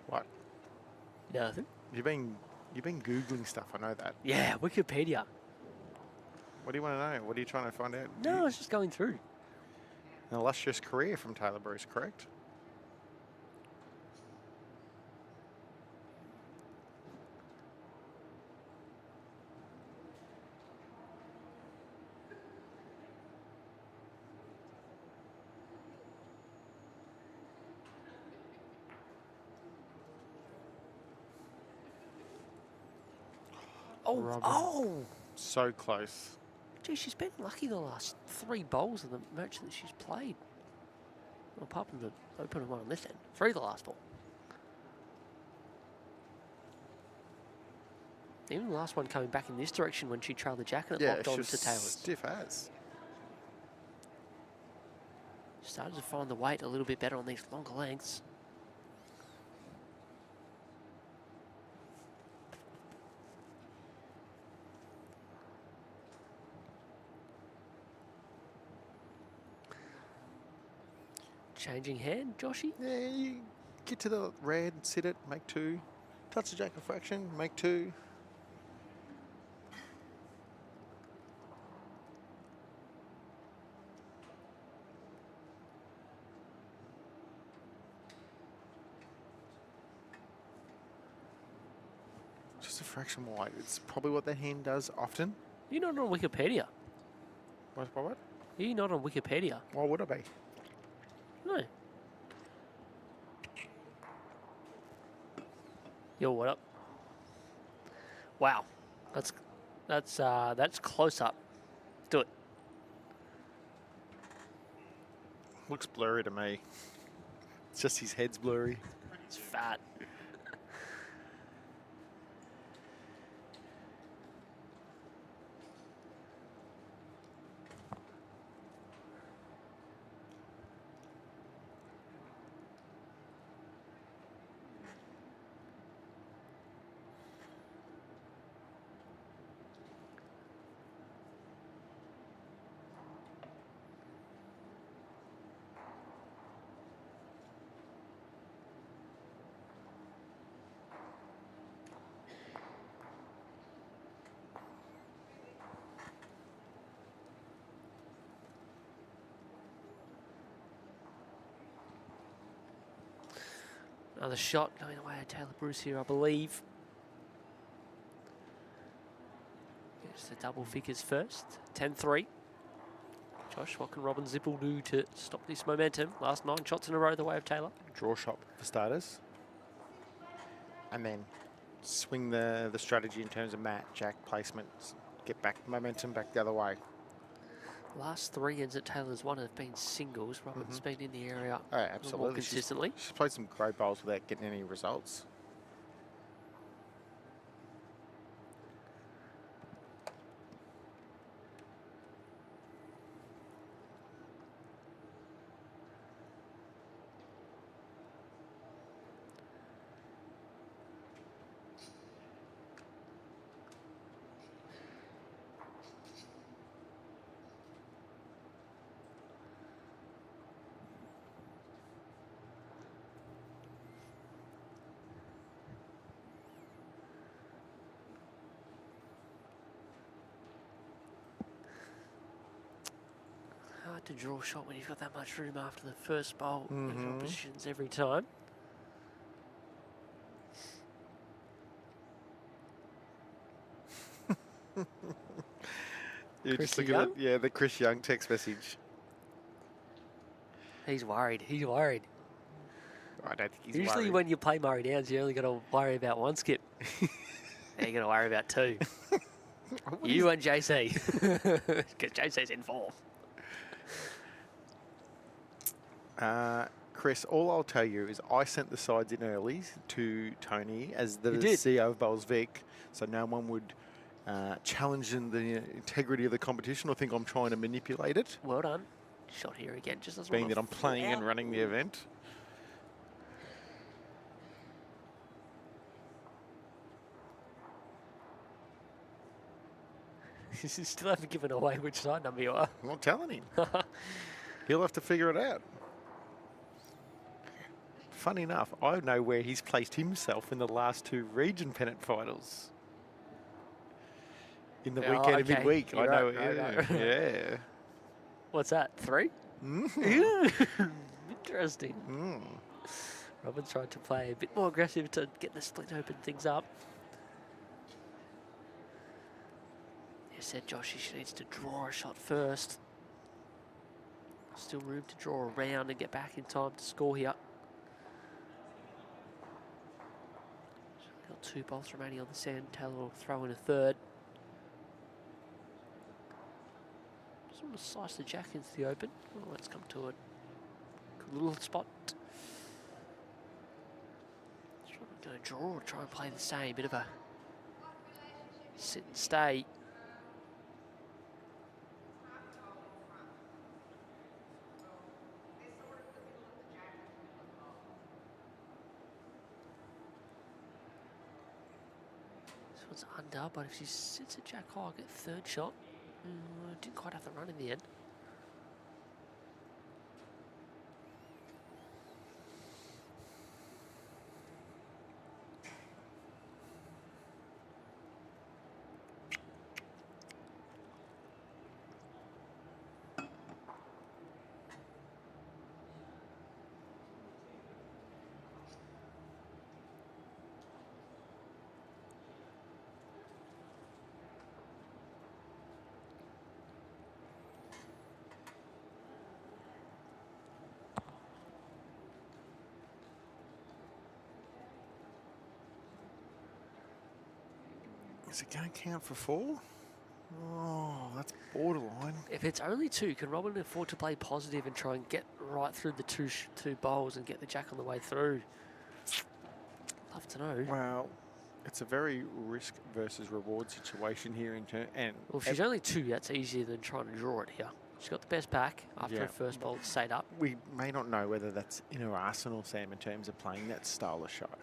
What? Nothing. You've been You've been Googling stuff, I know that. Yeah, Wikipedia. What do you want to know? What are you trying to find out? No, I was just going through. An illustrious career from TAYLA Bruce, correct? Oh, Robyn. oh! So close. Gee, she's been lucky the last 3 bowls of the match that she's played. Well, apart from the opener one on this end. 3 the last 4. Even the last one coming back in this direction when she trailed the jacket and locked on to Taylor's. Stiff as. Started to find the weight a little bit better on these longer lengths. Changing hand, Joshy? Yeah, you get to the red, sit it, make 2. Touch the jacket fraction, make 2. Just a fraction wide. It's probably what that hand does often. You're not on Wikipedia. What? You're not on Wikipedia. Why would I be? No. Yo, what up? Wow, that's close up. Do it. Looks blurry to me. It's just his head's blurry. It's fat. Another shot going away at Taylor Bruce here, I believe. It's the double figures first. 10-3. Josh, what can Robyn ZIPPEL do to stop this momentum? Last 9 shots in a row the way of Taylor. Draw shot for starters. And then swing the strategy in terms of mat, jack placements. Get back momentum back the other way. Last 3 ends that Taylor's won have been singles. Robyn's been in the area Oh, a little absolutely. more consistently. She's played some great bowls without getting any results. Hard to draw a shot when you've got that much room after the first bowl. Neutral positions every time. You Chris just look Young? at it. Yeah, the Chris Young text message. He's worried. He's worried. I don't think he's Usually worried. when you play Murray Downs, you only got to worry about 1 skip. Now you got to worry about 2. You and JC. Because JC's in form. Chris, all I'll tell you is I sent the sides in early to Tony as the You did? CEO of Bowls Vic, so no one would challenge in the integrity of the competition or think I'm trying to manipulate it, Well done. Shot here again. Just doesn't being wanna that I'm playing fall and out. running the event. You still haven't given away which side number you are. I'm not telling him. He'll have to figure it out. funny enough, I know where he's placed himself in the last 2 region pennant finals. In the weekend of midweek, I know. Yeah. What's that? 3? Mm. Interesting. Robyn tried to play a bit more aggressive to get the split, open things up. You said Josh, she needs to draw a shot first. Still room to draw around and get back in time to score here. Got 2 bolts remaining on the sand. TAYLA will throw in a third. Just want to slice the jack into the open. Oh, let's come to it. Good little spot. Going to draw or try and play the same. Bit of a sit and stay. This one's under, but if she sits at jack high, I'll get 3rd shot. Didn't quite have the run in the end. Is it going to count for 4? Oh, that's borderline. If it's only 2, can Robyn afford to play positive and try and get right through the two bowls and get the jack on the way through? Love to know. Well, it's a very risk versus reward situation here in turn. And well, if she's only 2, that's easier than trying to draw it here. She's got the best back after her first bowl stayed up. We may not know whether that's in her arsenal, Sam, in terms of playing that style of shot.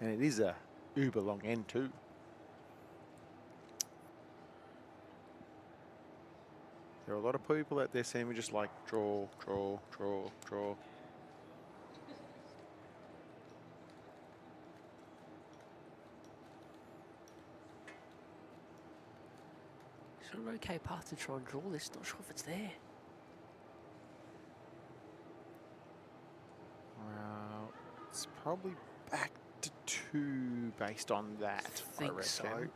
And it is a uber long end too. There are a lot of people out there, Sam, who just like draw, draw, draw, draw. It's an okay path to try and draw this. Not sure if it's there. Well, it's probably back to 2 based on that, I think reckon. so.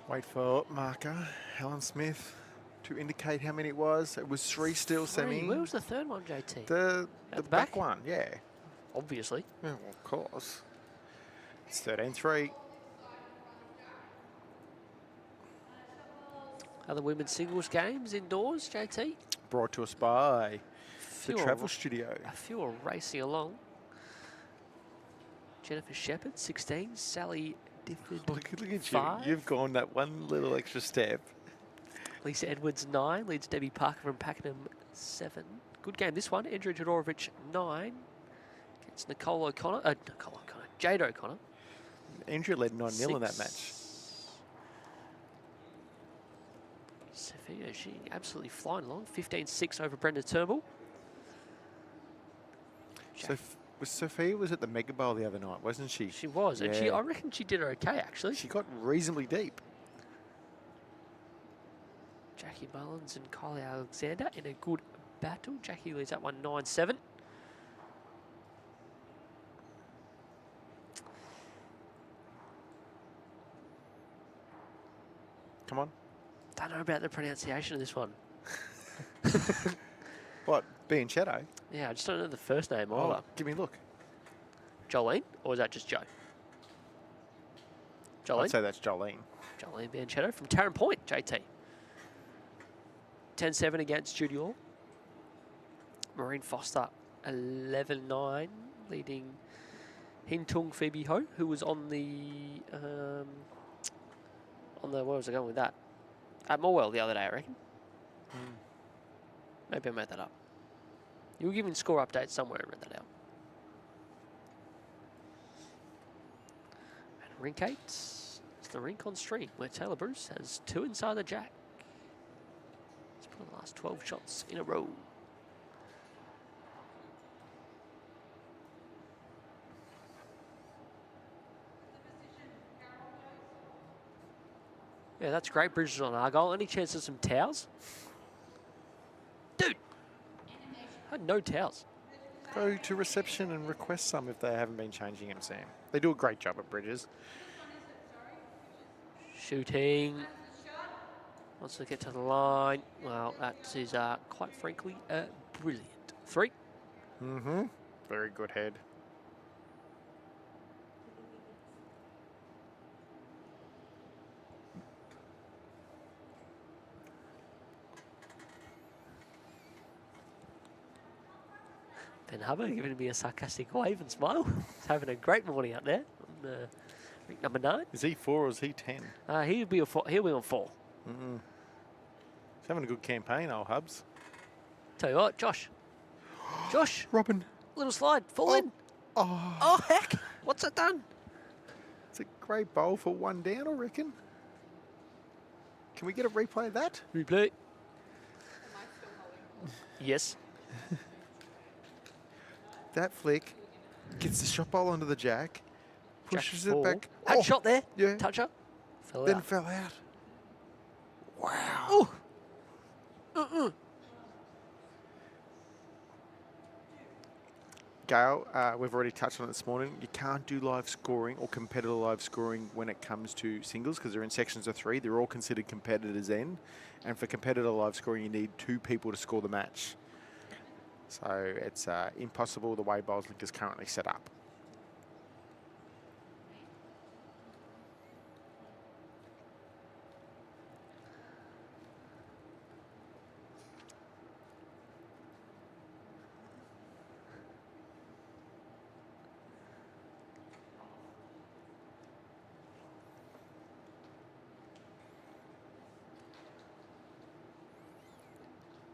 Wait for marker, Helen Smith, to indicate how many it was. It was 3 still, 3. Sammy. Where was the 3rd one, JT? The back one, yeah. Obviously. Yeah, well, of course. It's 13-3. Other women's singles games indoors, JT? Brought to us by the Travel Studio. A few are racing along. Jennifer Shepherd, 16. Sally Difford, Look at 5. you. You've gone that one little extra step. Lisa Edwards, 9. Leads Debbie Parker from Pakenham, 7. Good game, this one. Andrew Todorovic, 9. Gets Jade O'Connor. Andrew led 9-0 in that match. Sophia, she absolutely flying along. 15-6 over Brenda Turnbull. So Sophia was at the Mega Bowl the other night, wasn't she? She was, and I reckon she did okay, actually. She got reasonably deep. Jackie Mullins and Kylie Alexander in a good battle. Jackie leads that one 9-7. Come on. Don't know about the pronunciation of this one. What, being Shadow? Yeah, I just don't know the first name either. Oh, give me a look. Jolene, or is that just Joe? Jolene? I'd say that's Jolene. Jolene Banchetto from Tarrant Point, JT. 10-7 against Judy Orr. Maureen Foster, 11-9, leading Hintung Phoebe Ho, who was on the where was I going with that? At Morwell the other day, I reckon. Maybe I made that up. You were giving score updates somewhere and read that out. And rink 8. It's the rink on stream where Taylor Bruce has 2 inside the jack. He's put on the last 12 shots in a row. Yeah, that's great. Bridges on Argyle. Any chance of some towels? Dude! I had no towels. Go to reception and request some if they haven't been changing them, Sam. They do a great job at Bridges. Shooting. Wants to get to the line. Well, that is quite frankly brilliant. 3. Mm-hmm. Very good head. Ben Hubbard giving me a sarcastic wave and smile. He's having a great morning out there on rink number 9. Is he 4 or is he 10? He'll be on 4. Mm-mm. He's having a good campaign, old Hubs. Tell you what, Josh. Josh, Robyn. little slide, fall in. Oh, Oh, heck. What's that done? it's a great bowl for 1 down, I reckon. Can we get a replay of that? Replay. Yes. That flick gets the shot ball onto the jack, pushes Jack it four. back. Had shot there. Yeah. Touch up. Fell Then out. fell out. Wow. Ooh. Gail, we've already touched on it this morning. You can't do live scoring or competitor live scoring when it comes to singles because they're in sections of 3. They're all considered competitors then. And for competitor live scoring, you need 2 people to score the match. So it's impossible the way Bowls Link is currently set up.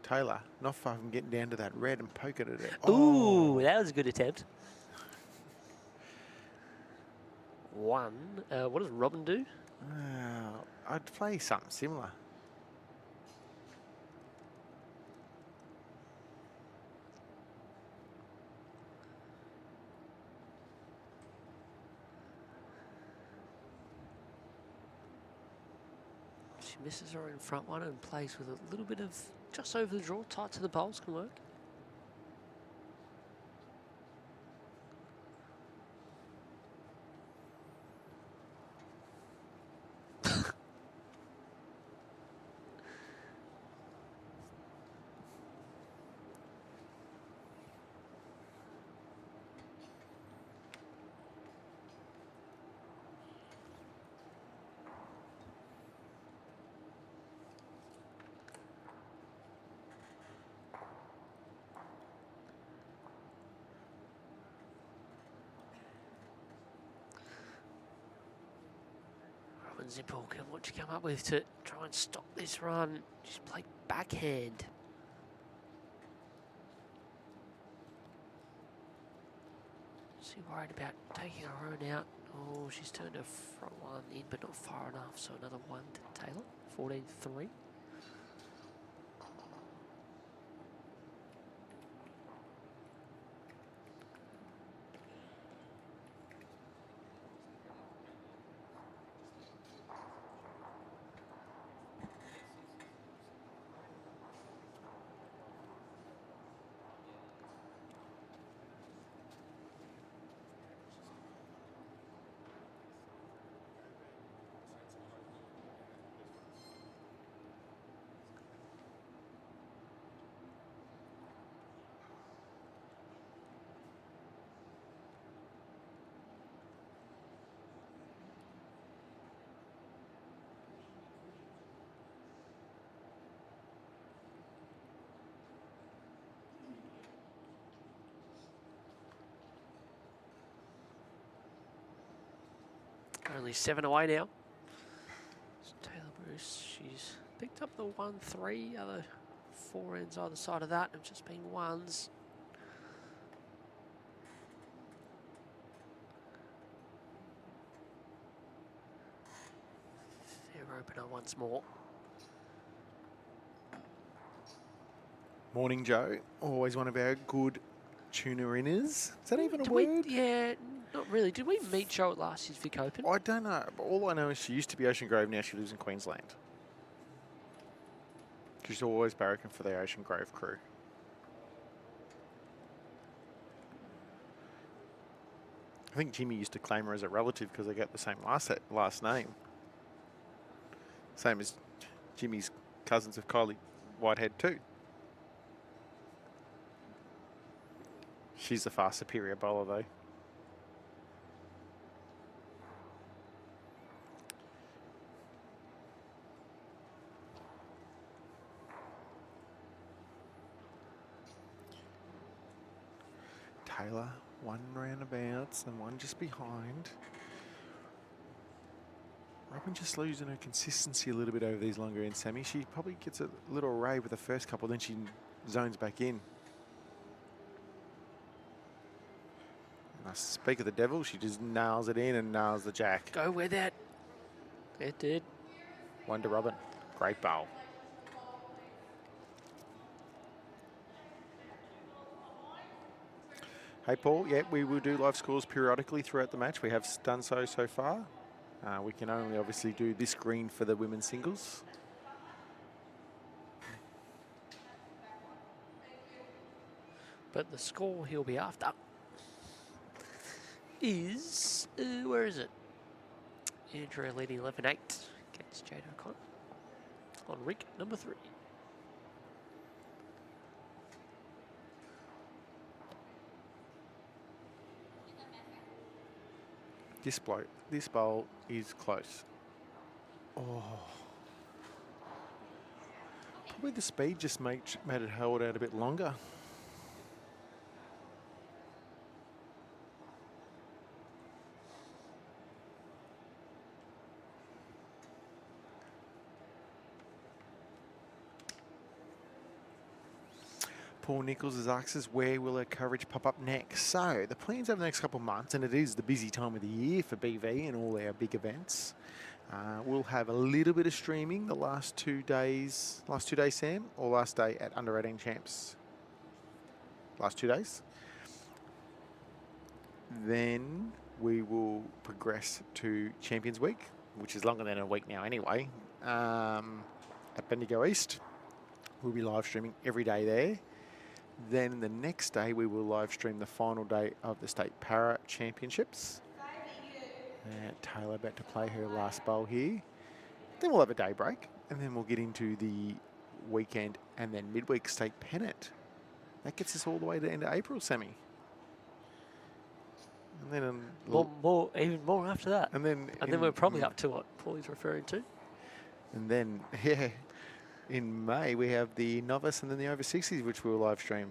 Taylor, not far from getting down to that red and poking at it. Ooh, that was a good attempt. 1. What does Robyn do? I'd play something similar. She misses her in front one and plays with a little bit of just over the draw, tight to the bowls can work. ZIPPEL, what you come up with to try and stop this run? Just play backhand. Is she worried about taking her own out? Oh, she's turned her front one in, but not far enough. So another 1 to Taylor. 14-3. only 7 away now. So Taylor Bruce, she's picked up the 1-3, other 4 ends either side of that have just been ones. Fair opener once more. Morning, Joe. Always one of our good tuna-inners. Is that even a word? Yeah, not really. Did we meet Joe at last year's Vic Open? I don't know. But all I know is she used to be Ocean Grove, now she lives in Queensland. She's always barracking for the Ocean Grove crew. I think Jimmy used to claim her as a relative because they got the same last name. Same as Jimmy's cousins of Kylie Whitehead too. She's the far superior bowler though. Taylor, one roundabouts and one just behind. Robyn just losing her consistency a little bit over these longer ends, Sammy. She probably gets a little array with the first couple, then she zones back in. And I speak of the devil, she just nails it in and nails the jack. Go with it. It did. One to Robyn. Great bowl. Hey, Paul. Yeah, we will do live scores periodically throughout the match. We have done so far. We can only obviously do this green for the women's singles. But the score he'll be after is, where is it? Andrea leading 11-8 against Jade O'Connor on rig number 3. This bowl is close. Oh. Probably the speed just made it hold out a bit longer. Paul Nichols has asked us where will our coverage pop up next. So the plans over the next couple of months, and it is the busy time of the year for BV and all our big events. We'll have a little bit of streaming the last 2 days, Sam, or last day at Under 18 Champs. Last 2 days. Then we will progress to Champions Week, which is longer than a week now anyway, at Bendigo East. We'll be live streaming every day there. Then the next day we will live stream the final day of the State Para Championships. Taylor about to play her last bowl here. Then we'll have a day break and then we'll get into the weekend and then midweek state pennant. That gets us all the way to the end of April, Sammy. And then even more after that. And then we're probably up to what Paulie's referring to. And then yeah. In May, we have the novice and then the over 60s, which we'll live stream.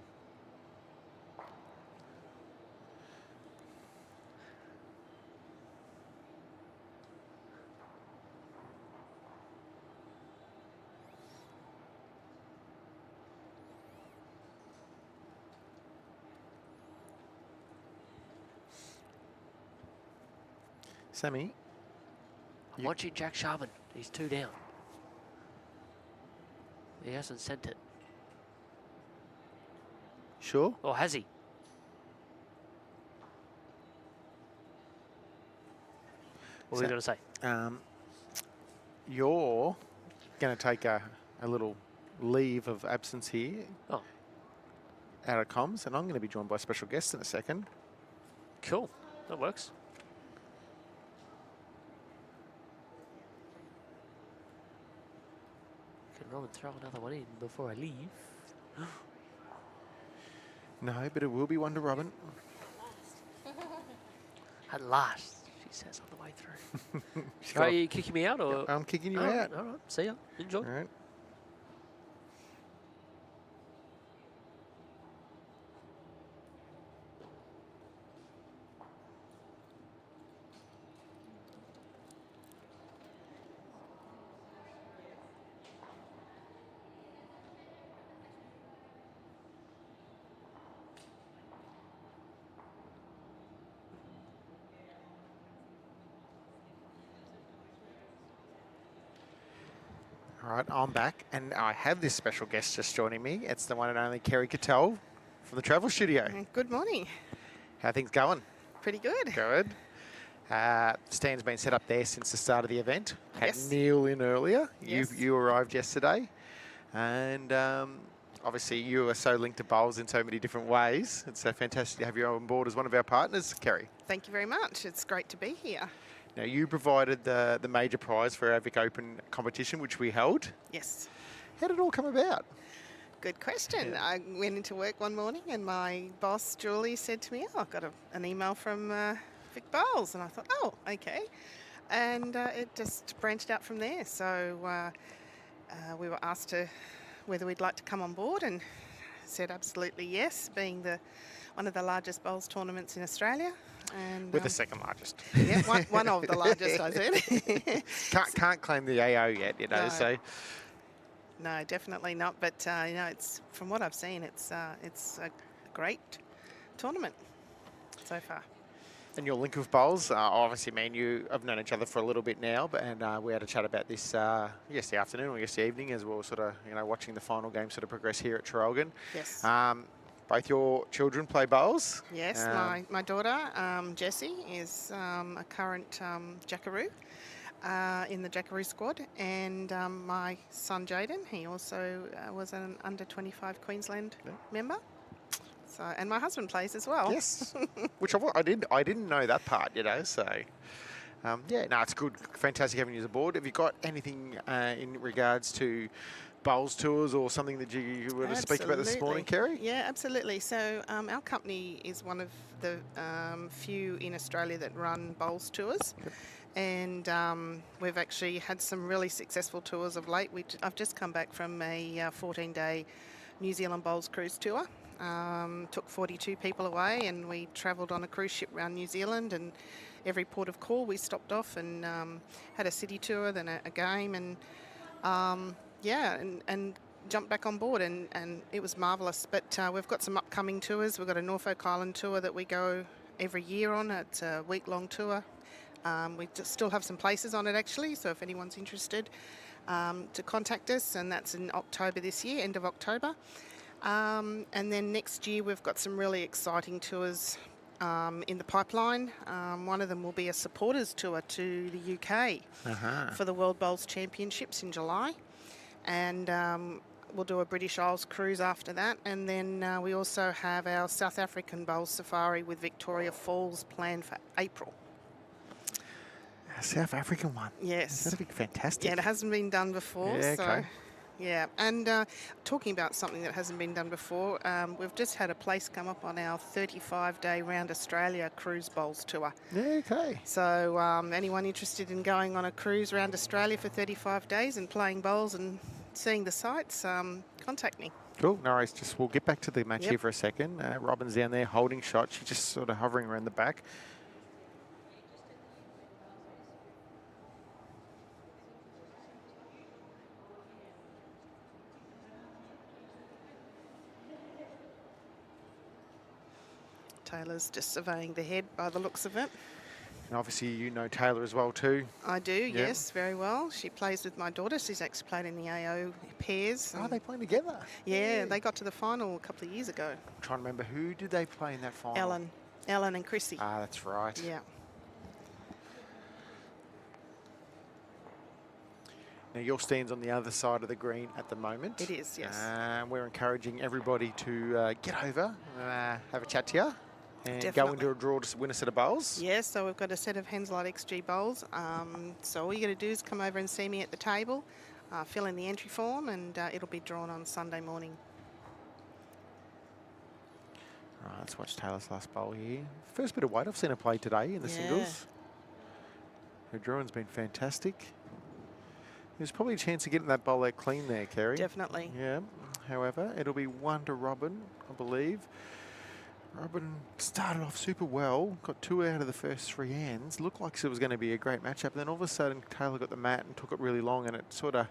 Sammy? I'm watching Jack Sharman. He's 2 down. He hasn't sent it. Sure? Or has he? What are we going to say? You're going to take a little leave of absence here. Oh. Out of comms, and I'm going to be joined by a special guest in a second. Cool. That works. Robyn throw another one in before I leave. No, but it will be one to Robyn. At last, she says on the way through. Are you kicking me out or? I'm kicking you out. All right, see ya. Enjoy. All right. All right, I'm back, and I have this special guest just joining me. It's the one and only Kerry Cattell from the Travel Studio. Good morning. How are things going? Pretty good. Good. Stand's been set up there since the start of the event. Had Yes. Neil in earlier. Yes. You arrived yesterday, and obviously you are so linked to bowls in so many different ways. It's so fantastic to have you on board as one of our partners, Kerry. Thank you very much. It's great to be here. Now, you provided the major prize for our Vic Open competition, which we held. Yes. How did it all come about? Good question. Yeah. I went into work one morning and my boss, Julie, said to me, oh, I've got an email from Vic Bowles. And I thought, oh, okay. And it just branched out from there. So we were asked whether we'd like to come on board and said absolutely yes, being one of the largest bowls tournaments in Australia. And, We're the second largest. Yeah, one of the largest, I said. Can't claim the AO yet, you know. No. So No, definitely not. But it's from what I've seen, it's a great tournament so far. and your link with bowls, obviously, me and you have known each other for a little bit now, and we had a chat about this yesterday afternoon or yesterday evening as we were sort of watching the final game sort of progress here at Traralgon. Yes. Both your children play bowls. Yes, my daughter, Jessie, is a current Jackaroo in the Jackaroo squad, and my son, Jaden, he also was an under-25 Queensland member. So, and my husband plays as well. Yes, which I didn't know that part, So, yeah, no, it's good, fantastic having you aboard. Have you got anything in regards to bowls tours or something that you were to speak about this morning, Kerry? Yeah, absolutely. So our company is one of the few in Australia that run bowls tours. Yep. And we've actually had some really successful tours of late. I've just come back from a 14-day New Zealand bowls cruise tour. Took 42 people away, and we travelled on a cruise ship around New Zealand, and every port of call we stopped off and had a city tour, then a game, and and jumped back on board, and it was marvellous. But we've got some upcoming tours. We've got a Norfolk Island tour that we go every year on. It's a week-long tour. We still have some places on it, actually, so if anyone's interested, to contact us, and that's in October this year, end of October. And then next year we've got some really exciting tours in the pipeline. One of them will be a supporters tour to the UK for the World Bowls Championships in July. And we'll do a British Isles cruise after that. And then we also have our South African Bowls Safari with Victoria Falls planned for April. A South African one. Yes. That'd be fantastic. Yeah, it hasn't been done before. Yeah, so, okay. yeah, and talking about something that hasn't been done before, we've just had a place come up on our 35-day Round Australia Cruise Bowls tour. Yeah, okay. So anyone interested in going on a cruise around Australia for 35 days and playing bowls and seeing the sights, contact me. Cool. No worries. We'll get back to the match Yep. here for a second. Robyn's down there holding shot. She's just sort of hovering around the back. Taylor's just surveying the head by the looks of it. And obviously you know TAYLA as well too. I do, yes, very well. She plays with my daughter. She's actually played in the AO pairs. Oh, they playing together? Yeah, they got to the final a couple of years ago. I'm trying to remember, who did they play in that final? Ellen and Chrissy. Ah, that's right. Yeah. Now your stand's on the other side of the green at the moment. It is, yes. We're encouraging everybody to get over, have a chat to you, and go Definitely. into a draw to win a set of bowls. Yes, so we've got a set of Henselite XG bowls. So all you got to do is come over and see me at the table, fill in the entry form, and it'll be drawn on Sunday morning. All right, let's watch Taylor's last bowl here. First bit of weight I've seen her play today in the singles. Her drawing's been fantastic. There's probably a chance of getting that bowl out clean there, Kerry. Definitely. Yeah. However, it'll be 1 to ROBYN, I believe. ROBYN started off super well, got 2 out of the first 3 hands. Looked like it was going to be a great matchup. Then all of a sudden, Taylor got the mat and took it really long, and it sort of,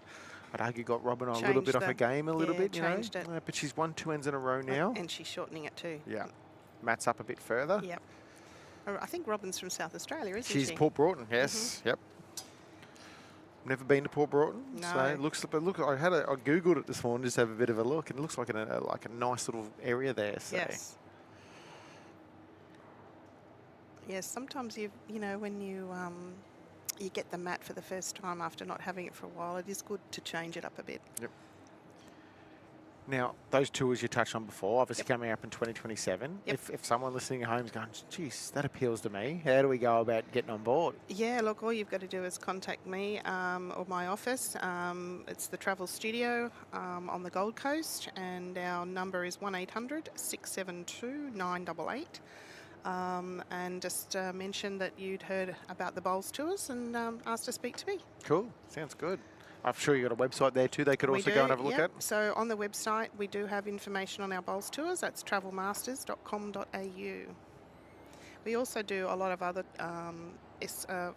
I'd argue, got ROBYN a little bit off her game a little bit, changed it. But she's won 2 ends in a row now. And she's shortening it too. Yeah. Mat's up a bit further. Yep. I think ROBYN's from South Australia, isn't she? She's Port Broughton, yes. Yep. Never been to Port Broughton, so No. it looks. But look, I googled it this morning just to have a bit of a look, and it looks like like a nice little area there. So. Yes. Yes, sometimes you know, when you get the mat for the first time after not having it for a while, it is good to change it up a bit. Yep. Now, those tours you touched on before, obviously coming up in 2027. Yep. If someone listening at home is going, geez, that appeals to me, how do we go about getting on board? Yeah, look, all you've got to do is contact me or my office. It's the Travel Studio on the Gold Coast, and our number is 1800 672 988. And just mention that you'd heard about the bowls tours and asked to speak to me. Cool, sounds good. I'm sure you've got a website there too they could also go and have a look at. So on the website we do have information on our bowls tours. That's travelmasters.com.au. We also do a lot of other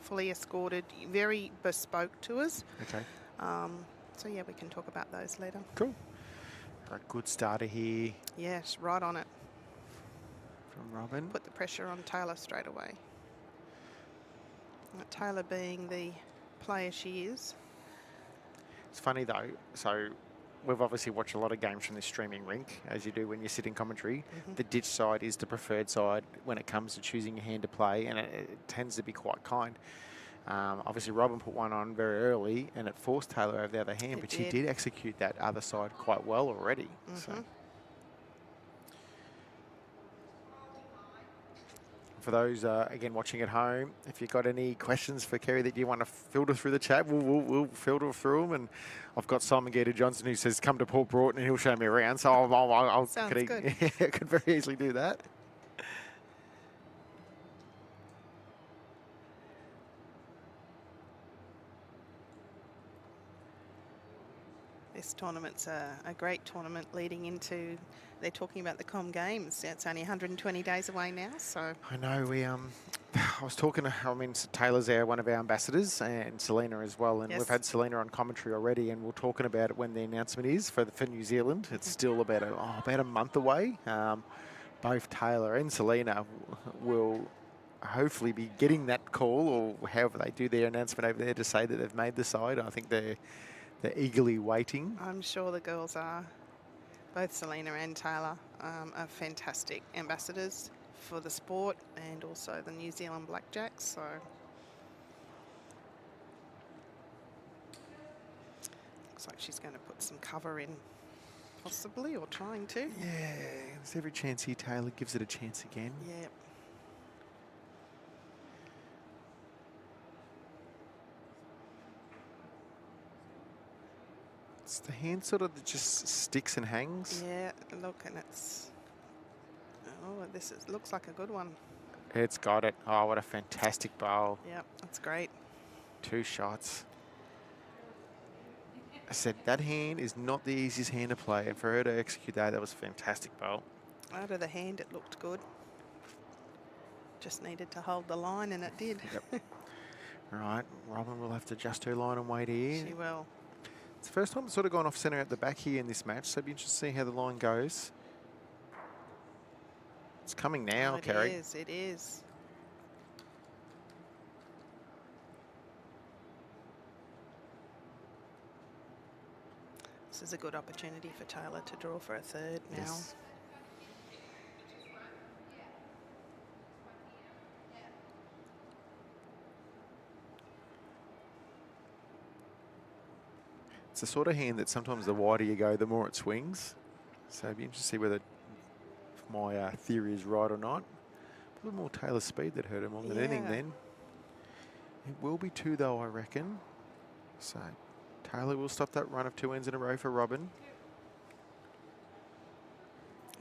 fully escorted, very bespoke tours. Okay. So yeah, we can talk about those later. Cool. A good starter here Yes, right on it. from Robyn. Put the pressure on TAYLA straight away. TAYLA being the player she is. It's funny though, so we've obviously watched a lot of games from this streaming rink, as you do when you sit in commentary. Mm-hmm. The ditch side is the preferred side when it comes to choosing your hand to play, and it tends to be quite kind. Obviously, Robyn put one on very early, and it forced TAYLA over the other hand, but she did execute that other side quite well already. So. For those, again, watching at home, if you've got any questions for Kerry that you want to filter through the chat, we'll filter through them. And I've got Simon Gator-Johnson who says, come to Port Broughton and he'll show me around. So I'll Sounds could, good. Yeah, could very easily do that. This tournament's a great tournament leading into, they're talking about the Com Games. It's only 120 days away now, so. I know, I was talking to, TAYLA's one of our ambassadors, and Selena as well, and Yes. we've had Selena on commentary already, and we're talking about it when the announcement is for New Zealand. It's still about a month away. Both TAYLA and Selena will hopefully be getting that call, or however they do their announcement over there, to say that they've made the side. I think they're eagerly waiting. I'm sure the girls are. Both Selena and TAYLA are fantastic ambassadors for the sport and also the New Zealand Blackjacks. So looks like she's going to put some cover in, possibly, or trying to. Yeah, there's every chance here TAYLA gives it a chance again. Yeah. It's the hand sort of that just sticks and hangs. Yeah, look, and it's, oh, looks like a good one. It's got it. Oh, what a fantastic bowl. Yeah, that's great. 2 shots. I said that hand is not the easiest hand to play, and for her to execute that was a fantastic bowl. Out of the hand, it looked good. Just needed to hold the line, and it did. Yep. All right, Robyn will have to adjust her line and wait here. She will. It's the first time it's sort of gone off centre at the back here in this match, so it'll be interesting to see how the line goes. It's coming now, Kerry. It is, it is. This is a good opportunity for TAYLA to draw for a third now. Yes. It's the sort of hand that sometimes the wider you go, the more it swings. So it'd be interesting to see whether my theory is right or not. A little more TAYLA speed that hurt him more than anything then. It will be 2 though, I reckon. So TAYLA will stop that run of 2 ends in a row for Robyn.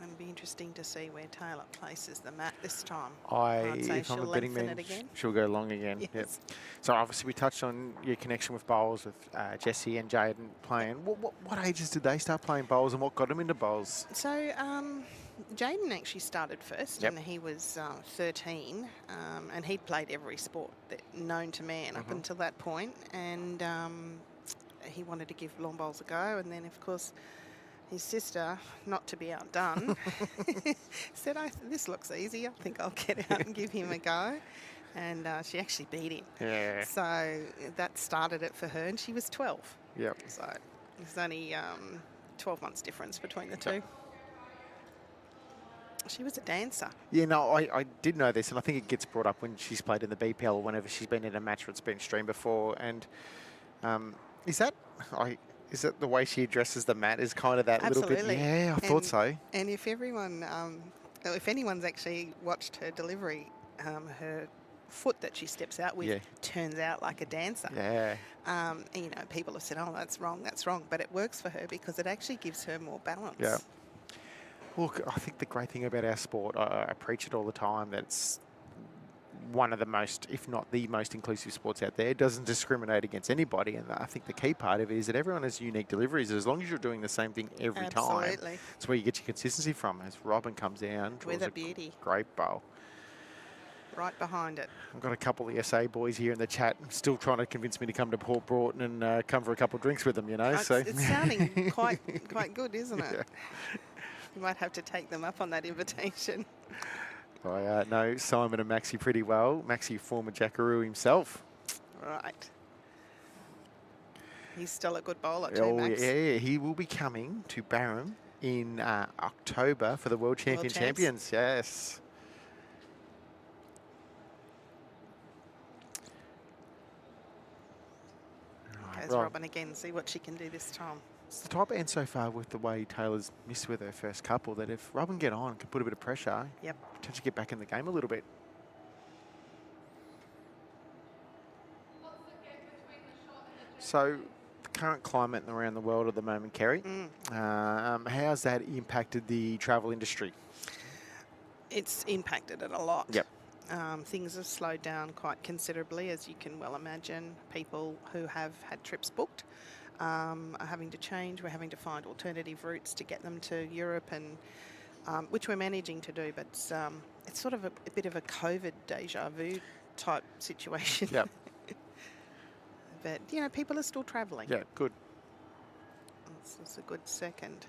It'll be interesting to see where TAYLA places the mat this time. If I'm she'll a betting lengthen man, it again. she'll go long again. Yes. Yep. So obviously we touched on your connection with bowls with Jessie and Jaden playing. What ages did they start playing bowls, and what got them into bowls? So Jaden actually started first, Yep. and he was 13, and he'd played every sport known to man up until that point, and he wanted to give long bowls a go, and then of course his sister, not to be outdone, said, this looks easy, I think I'll get out and give him a go. and she actually beat him. Yeah. So that started it for her, and she was 12. Yep. So there's only 12 months difference between the two. She was a dancer. Yeah, no, I did know this, and I think it gets brought up when she's played in the BPL or whenever she's been in a match where it's been streamed before. And is that the way she addresses the mat? Is kind of that little bit? Absolutely. Yeah, I thought so. And if everyone, if anyone's actually watched her delivery, her foot that she steps out with turns out like a dancer. Yeah. And, you know, people have said, oh, that's wrong, but it works for her because it actually gives her more balance. Yeah. Look, I think the great thing about our sport, I preach it all the time, that it's one of the most, if not the most inclusive sports out there. It doesn't discriminate against anybody. And I think the key part of it is that everyone has unique deliveries. As long as you're doing the same thing every time, it's where you get your consistency from. As Robyn comes down, with a beauty. Great bowl. Right behind it. I've got a couple of SA boys here in the chat still trying to convince me to come to Port Broughton and come for a couple of drinks with them, you know. It's sounding quite good, isn't it? Yeah. You might have to take them up on that invitation. I know Simon and Maxie pretty well. Maxie, former Jackaroo himself. Right. He's still a good bowler too, Max. Yeah, he will be coming to Barham in October for the World Champions. Yes. Goes Robyn again, see what she can do this time. It's the top end so far with the way Taylor's missed with her first couple that if Robyn get on, can put a bit of pressure, potentially get back in the game a little bit. So, the current climate around the world at the moment, Kerry, how's that impacted the travel industry? It's impacted it a lot. Yep. Things have slowed down quite considerably, as you can well imagine. People who have had trips booked are having to change. We're having to find alternative routes to get them to Europe, and which we're managing to do. But it's sort of a bit of a COVID deja vu type situation. Yep. But, you know, people are still travelling. Yeah, good. It's a good second.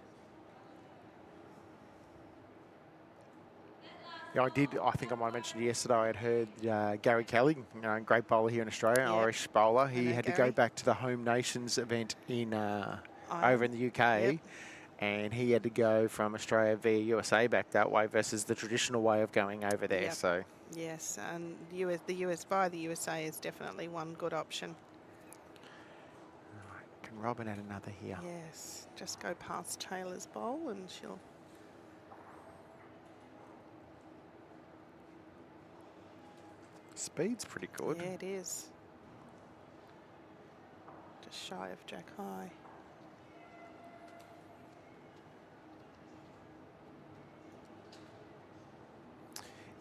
Yeah, I think I might have mentioned yesterday, I had heard Gary Kelly, great bowler here in Australia, Irish bowler. He had to go back to the Home Nations event in over in the UK, and he had to go from Australia via USA back that way versus the traditional way of going over there. So yes, and the USA is definitely one good option. Right, can Robyn add another here? Yes, just go past Taylor's bowl and she'll. Speed's pretty good. Yeah, it is. Just shy of Jack High.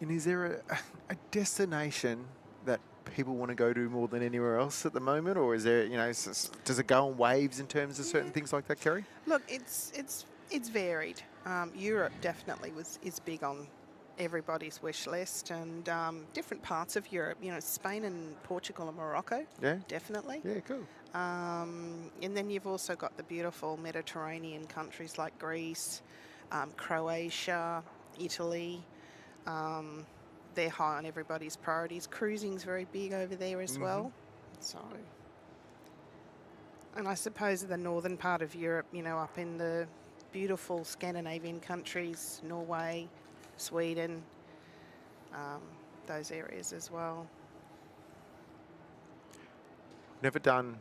And is there a destination that people want to go to more than anywhere else at the moment, or is there, you know, does it go on waves in terms of certain things like that, Kerry? Look, it's varied. Europe definitely is big on everybody's wish list, and different parts of Europe, you know, Spain and Portugal and Morocco, definitely. Yeah, cool. And then you've also got the beautiful Mediterranean countries like Greece, Croatia, Italy. They're high on everybody's priorities. Cruising's very big over there as well. So, and I suppose the northern part of Europe, you know, up in the beautiful Scandinavian countries, Norway, Sweden, those areas as well. Never done,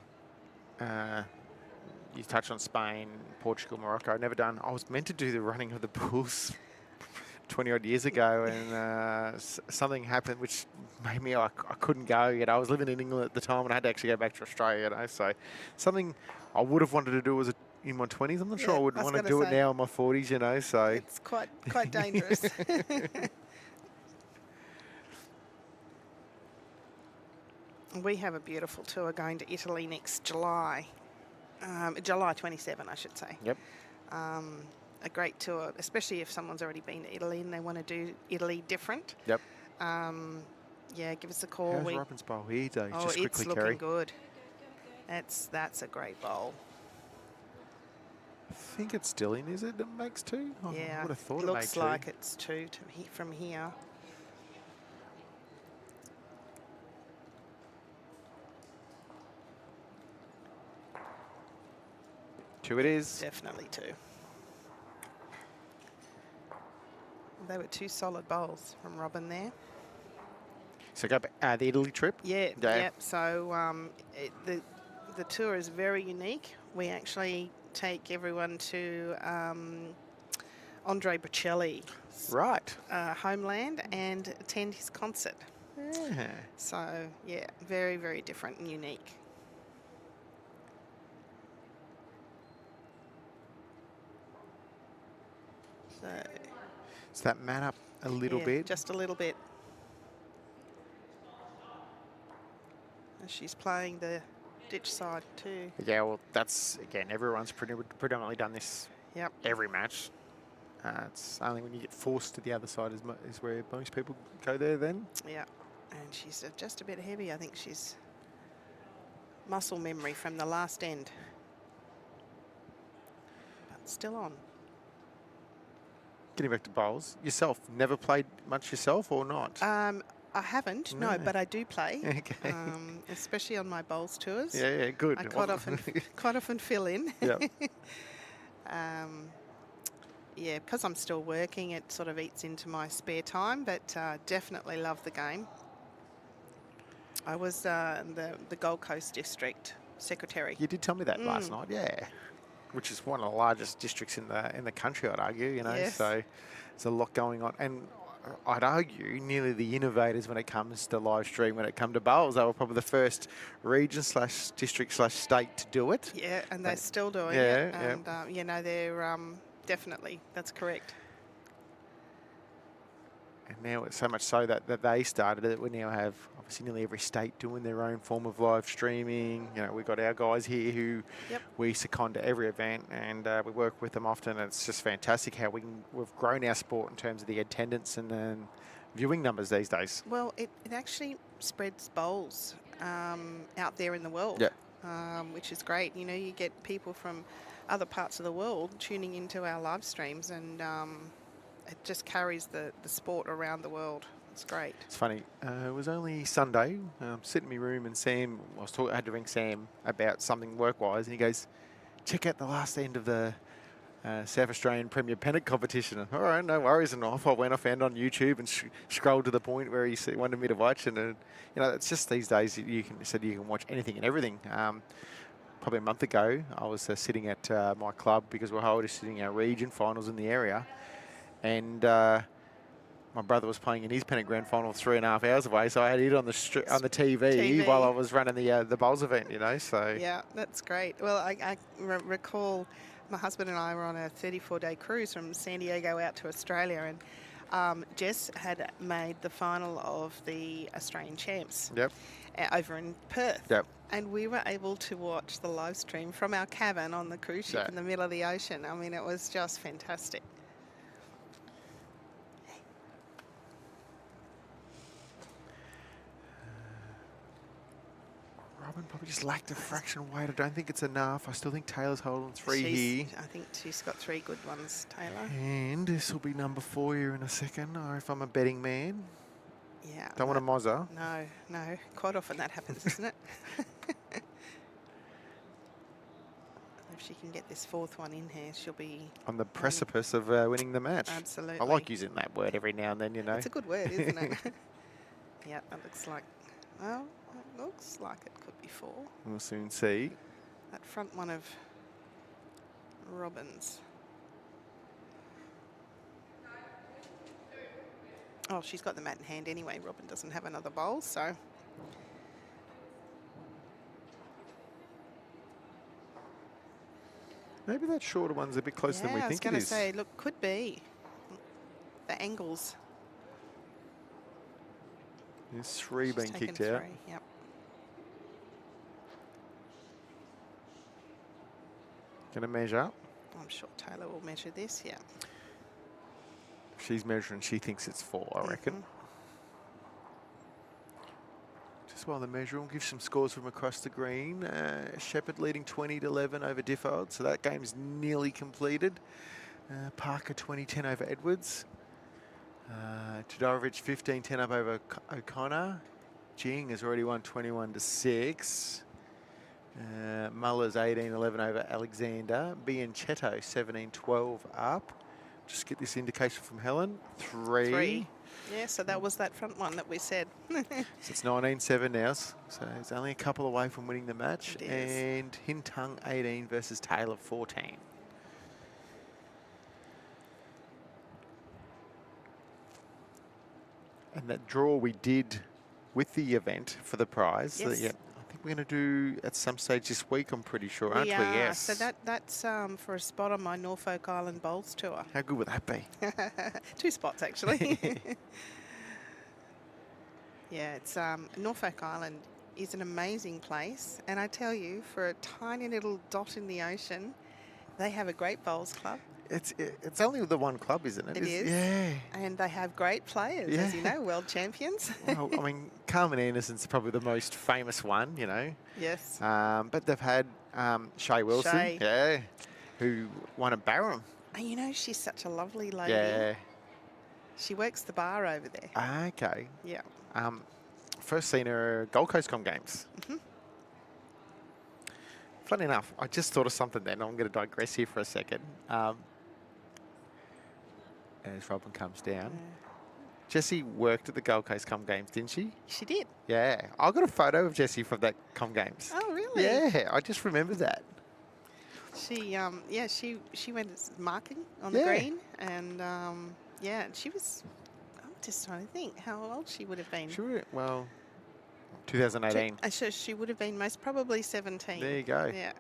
you touched on Spain, Portugal, Morocco. I was meant to do the running of the bulls 20 odd years ago, and something happened which made me, I couldn't go. You know, I was living in England at the time and I had to actually go back to Australia, you know, so something I would have wanted to do was in my 20s. I'm not sure I would want to do it now in my 40s, you know, so. It's quite dangerous. We have a beautiful tour going to Italy next July. July 27, I should say. Yep. A great tour, especially if someone's already been to Italy and they want to do Italy different. Yep. Yeah, give us a call. How's Robyn's bowl here, though? Oh, just it's quickly, looking Kerry. good. That's a great bowl. I think it's still in, is it? It makes two? Oh, Yeah, I would have thought it it looks made two. like it's two from here. 2 it is. Definitely 2. They were 2 solid bowls from Robyn there. So go back, the Italy trip. Yeah, Yeah. yeah. So the tour is very unique. We actually take everyone to Andre Bocelli's Right. homeland and attend his concert. Yeah. So yeah, very, very different and unique. So So that mat up a little yeah, bit. just a little bit. And she's playing the ditch side too. Yeah, well, that's, again, everyone's predominantly done this Yep. every match. It's only when you get forced to the other side is where most people go there then. Yeah. And she's just a bit heavy. I think she's muscle memory from the last end. But still on. Getting back to bowls, yourself, never played much yourself or not? I haven't, no, No. but I do play. Okay. Especially on my bowls tours. Yeah, good. I quite often fill in. Yeah. Yeah, because I'm still working, it sort of eats into my spare time, but definitely love the game. I was the Gold Coast District Secretary. You did tell me that last night, yeah. Which is one of the largest districts in the country, I'd argue, you know. Yes. So there's a lot going on. And I'd argue nearly the innovators when it comes to live stream, when it come to bowls. They were probably the first region / district / state to do it. Yeah, and they're still doing Yeah, it. yeah. And, you know, they're definitely, that's correct. And now it's so much so that they started it. We now have obviously nearly every state doing their own form of live streaming. You know, we've got our guys here who we second to every event, and we work with them often. It's just fantastic how we've grown our sport in terms of the attendance and viewing numbers these days. Well, it actually spreads bowls out there in the world, which is great. You know, you get people from other parts of the world tuning into our live streams, and it just carries the sport around the world. It's great. It's funny. It was only Sunday. Sitting in my room, and Sam, I had to ring Sam about something work-wise, and he goes, "Check out the last end of the South Australian Premier Pennant competition." All right, no worries. And off I went. I found on YouTube and scrolled to the point where he wanted me to watch. And you know, it's just these days you can watch anything and everything. Probably a month ago, I was sitting at my club because we're hosting our region finals in the area, and my brother was playing in his pennant grand final 3.5 hours away, so I had it on the TV while I was running the bowls event. You know, so yeah, that's great. Well, I recall my husband and I were on a 34-day cruise from San Diego out to Australia, and Jess had made the final of the Australian Champs. Over in Perth. And we were able to watch the live stream from our cabin on the cruise ship in the middle of the ocean. I mean, it was just fantastic. Robyn probably just lacked a fraction of weight. I don't think it's enough. I still think Taylor's holding 3 here. I think she's got 3 good ones, Taylor. And this will be number 4 here in a second, or if I'm a betting man. Yeah. Don't want a mozza. No. Quite often that happens, isn't it? If she can get this 4th one in here, she'll be on the precipice of winning the match. Absolutely. I like using that word every now and then, you know. It's a good word, isn't it? Yeah, that looks like, well, it looks like it could be 4. We'll soon see. That front one of Robyn's. Oh, she's got the mat in hand anyway. Robyn doesn't have another bowl, so. Maybe that shorter one's a bit closer than we think it is. I was going to say, look, could be. The angles. There's 3 She's being taken kicked out. 3, yep. Going to measure. I'm sure Taylor will measure this, yeah. She's measuring, she thinks it's 4, I reckon. Just while they're measuring, we'll give some scores from across the green. Shepherd leading 20-11 over Difford, so that game's nearly completed. Parker 20-10 over Edwards. Todorovic 15-10 up over O'Connor. Jing has already won 21-6. Muller's 18-11 over Alexander. Bianchetto 17-12 up. Just get this indication from Helen. 3. Yeah, so that was that front one that we said. So it's 19-7 now. So it's only a couple away from winning the match. It is. And Hintung 18 versus TAYLA 14. And that draw we did with the event for the prize. Yes. Yeah, I think we're going to do at some stage this week, I'm pretty sure, aren't we? Yes. So that's for a spot on my Norfolk Island Bowls tour. How good would that be? 2 spots, actually. Yeah, it's Norfolk Island is an amazing place. And I tell you, for a tiny little dot in the ocean, they have a great bowls club. It's only the one club, isn't it? It is. Yeah. And they have great players, as you know, world champions. Well, I mean, Carmen Anderson's probably the most famous one, you know. Yes. But they've had Shay Wilson, Shay. yeah, who won at Barham. And you know, she's such a lovely lady. Yeah. She works the bar over there. Okay. Yeah. First seen her at Gold Coast Com Games. Funny enough, I just thought of something then. I'm going to digress here for a second. As Robyn comes down. Jessie worked at the Gold Coast Com Games, didn't she? She did. Yeah. I got a photo of Jessie from that Com Games. Oh, really? Yeah, I just remember that. She, she went marking on the Yeah. green, and yeah, she was. I'm just trying to think how old she would have been. Sure. Well, 2018. So she would have been most probably 17. There you go. Yeah.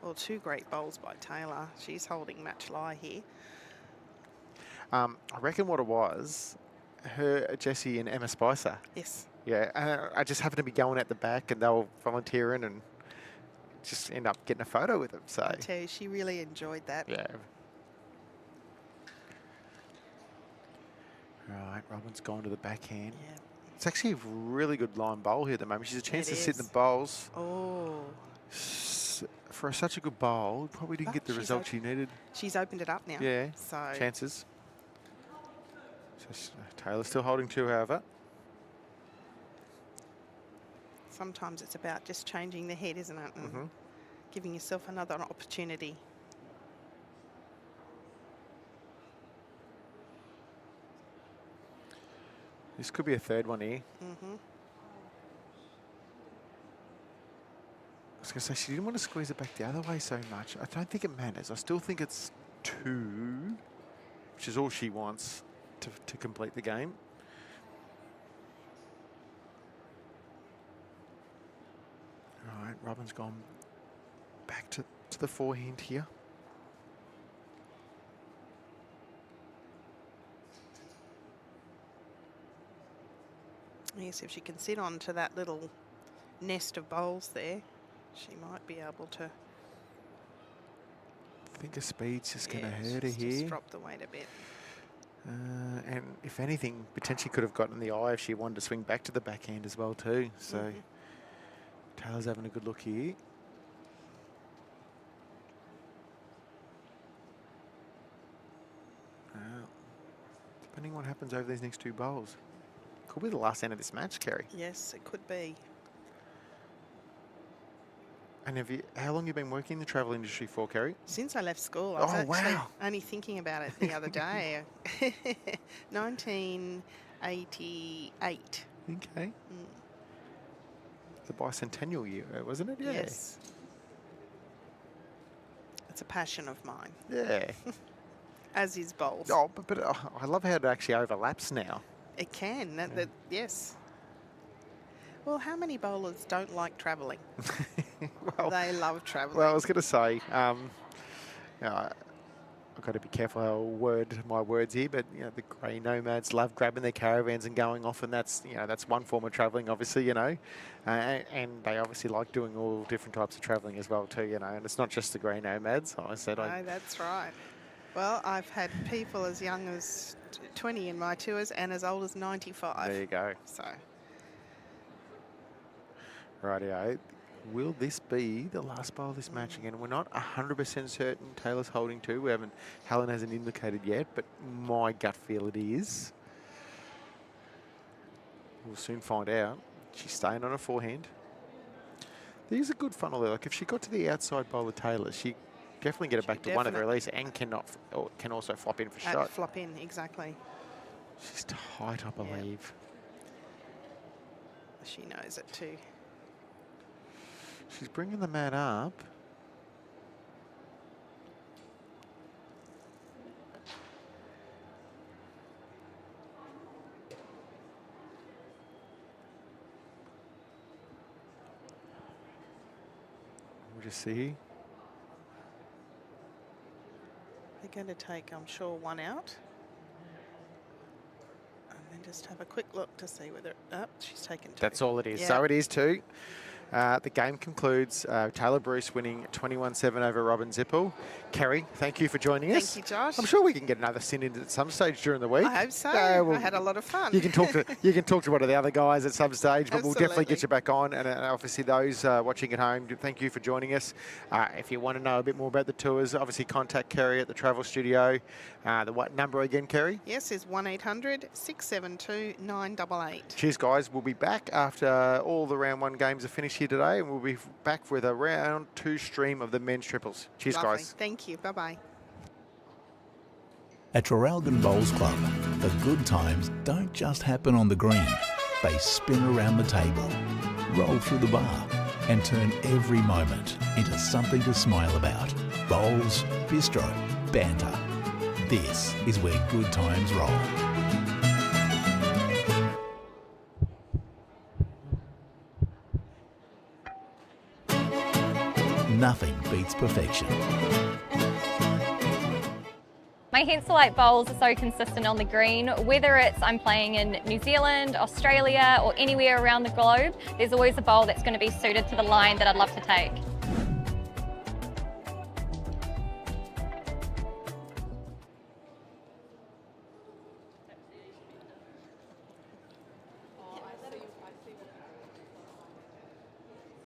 Well, 2 great bowls by TAYLA. She's holding match lie here. I reckon what it was, Jessie and Emma Spicer. Yes. Yeah, I just happened to be going at the back and they were volunteering and just end up getting a photo with them. So I tell you, she really enjoyed that. yeah. Right, Robyn's gone to the backhand. Yeah. It's actually a really good line bowl here at the moment. She's a chance It to sit in is. the bowls. Oh. For such a good bowl, probably didn't But get the she's result she needed. She's opened it up now. Yeah, So chances. So Taylor's still holding 2, however. sometimes it's about just changing the head, isn't it? And giving yourself another opportunity. This could be a 3rd one here. I was going to say, she didn't want to squeeze it back the other way so much. I don't think it matters. I still think it's 2, which is all she wants to complete the game. All right, Robyn's gone back to the forehand here. Yes, if she can sit onto that little nest of bowls there, she might be able to. I think her speed's just going to hurt her just here. drop the weight a bit. And if anything, potentially could have gotten the eye if she wanted to swing back to the backhand as well too. So Taylor's having a good look here. Depending on what happens over these next 2 bowls. Could be the last end of this match, Kerry. Yes, it could be. And how long have you been working in the travel industry for, Kerry? Since I left school, I was actually wow. only thinking about it the other day. 1988. Okay. The bicentennial year, wasn't it? Yeah. Yes. It's a passion of mine, Yeah. as is bowls. Oh, but I love how it actually overlaps now. It can, yes. Well, how many bowlers don't like travelling? Well, They love travelling. well, I was going to say, I've got to be careful how I word my words here, but the grey nomads love grabbing their caravans and going off, and that's that's one form of travelling, obviously, and they obviously like doing all different types of travelling as well too, and it's not just the grey nomads. I said, No, that's right. Well, I've had people as young as 20 in my tours and as old as 95. there you go. So, Rightio. Will this be the last bowl of this match again? We're not 100% certain. Taylor's holding 2. Helen hasn't indicated yet, but my gut feel it is. We'll soon find out. She's staying on her forehand. These are good funnel there. Like if she got to the outside bowl of TAYLA, she definitely get it back to one of her release and can also flop in for shot. Flop in, exactly. She's tight, I believe. She knows it too. She's bringing the man up. We'll just see. They're going to take, I'm sure, one out. And then just have a quick look to see whether, she's taken two. That's all it is. Yeah. So it is two. The game concludes. TAYLA Bruce winning 21-7 over ROBYN ZIPPEL. Kerry, thank you for joining us. Thank you, Josh. I'm sure we can get another sin in at some stage during the week. I hope so. Well, I had a lot of fun. You can talk to one of the other guys at some stage, but we'll definitely get Absolutely. you back on. And obviously, those watching at home, thank you for joining us. If you want to know a bit more about the tours, obviously contact Kerry at the Travel Studio. The what number again, Kerry? Yes, is 1-800-672-988. Cheers, guys. We'll be back after all the round one games are finished here today, and we'll be back with a round two stream of the men's triples. Cheers, Lovely. guys. Thank you. Bye-bye. At Traralgon Bowls Club, the good times don't just happen on the green. They spin around the table, roll through the bar, and turn every moment into something to smile about. Bowls, bistro, banter. This is where good times roll. Nothing beats perfection. My Henselite bowls are so consistent on the green, whether it's I'm playing in New Zealand, Australia, or anywhere around the globe, there's always a bowl that's going to be suited to the line that I'd love to take.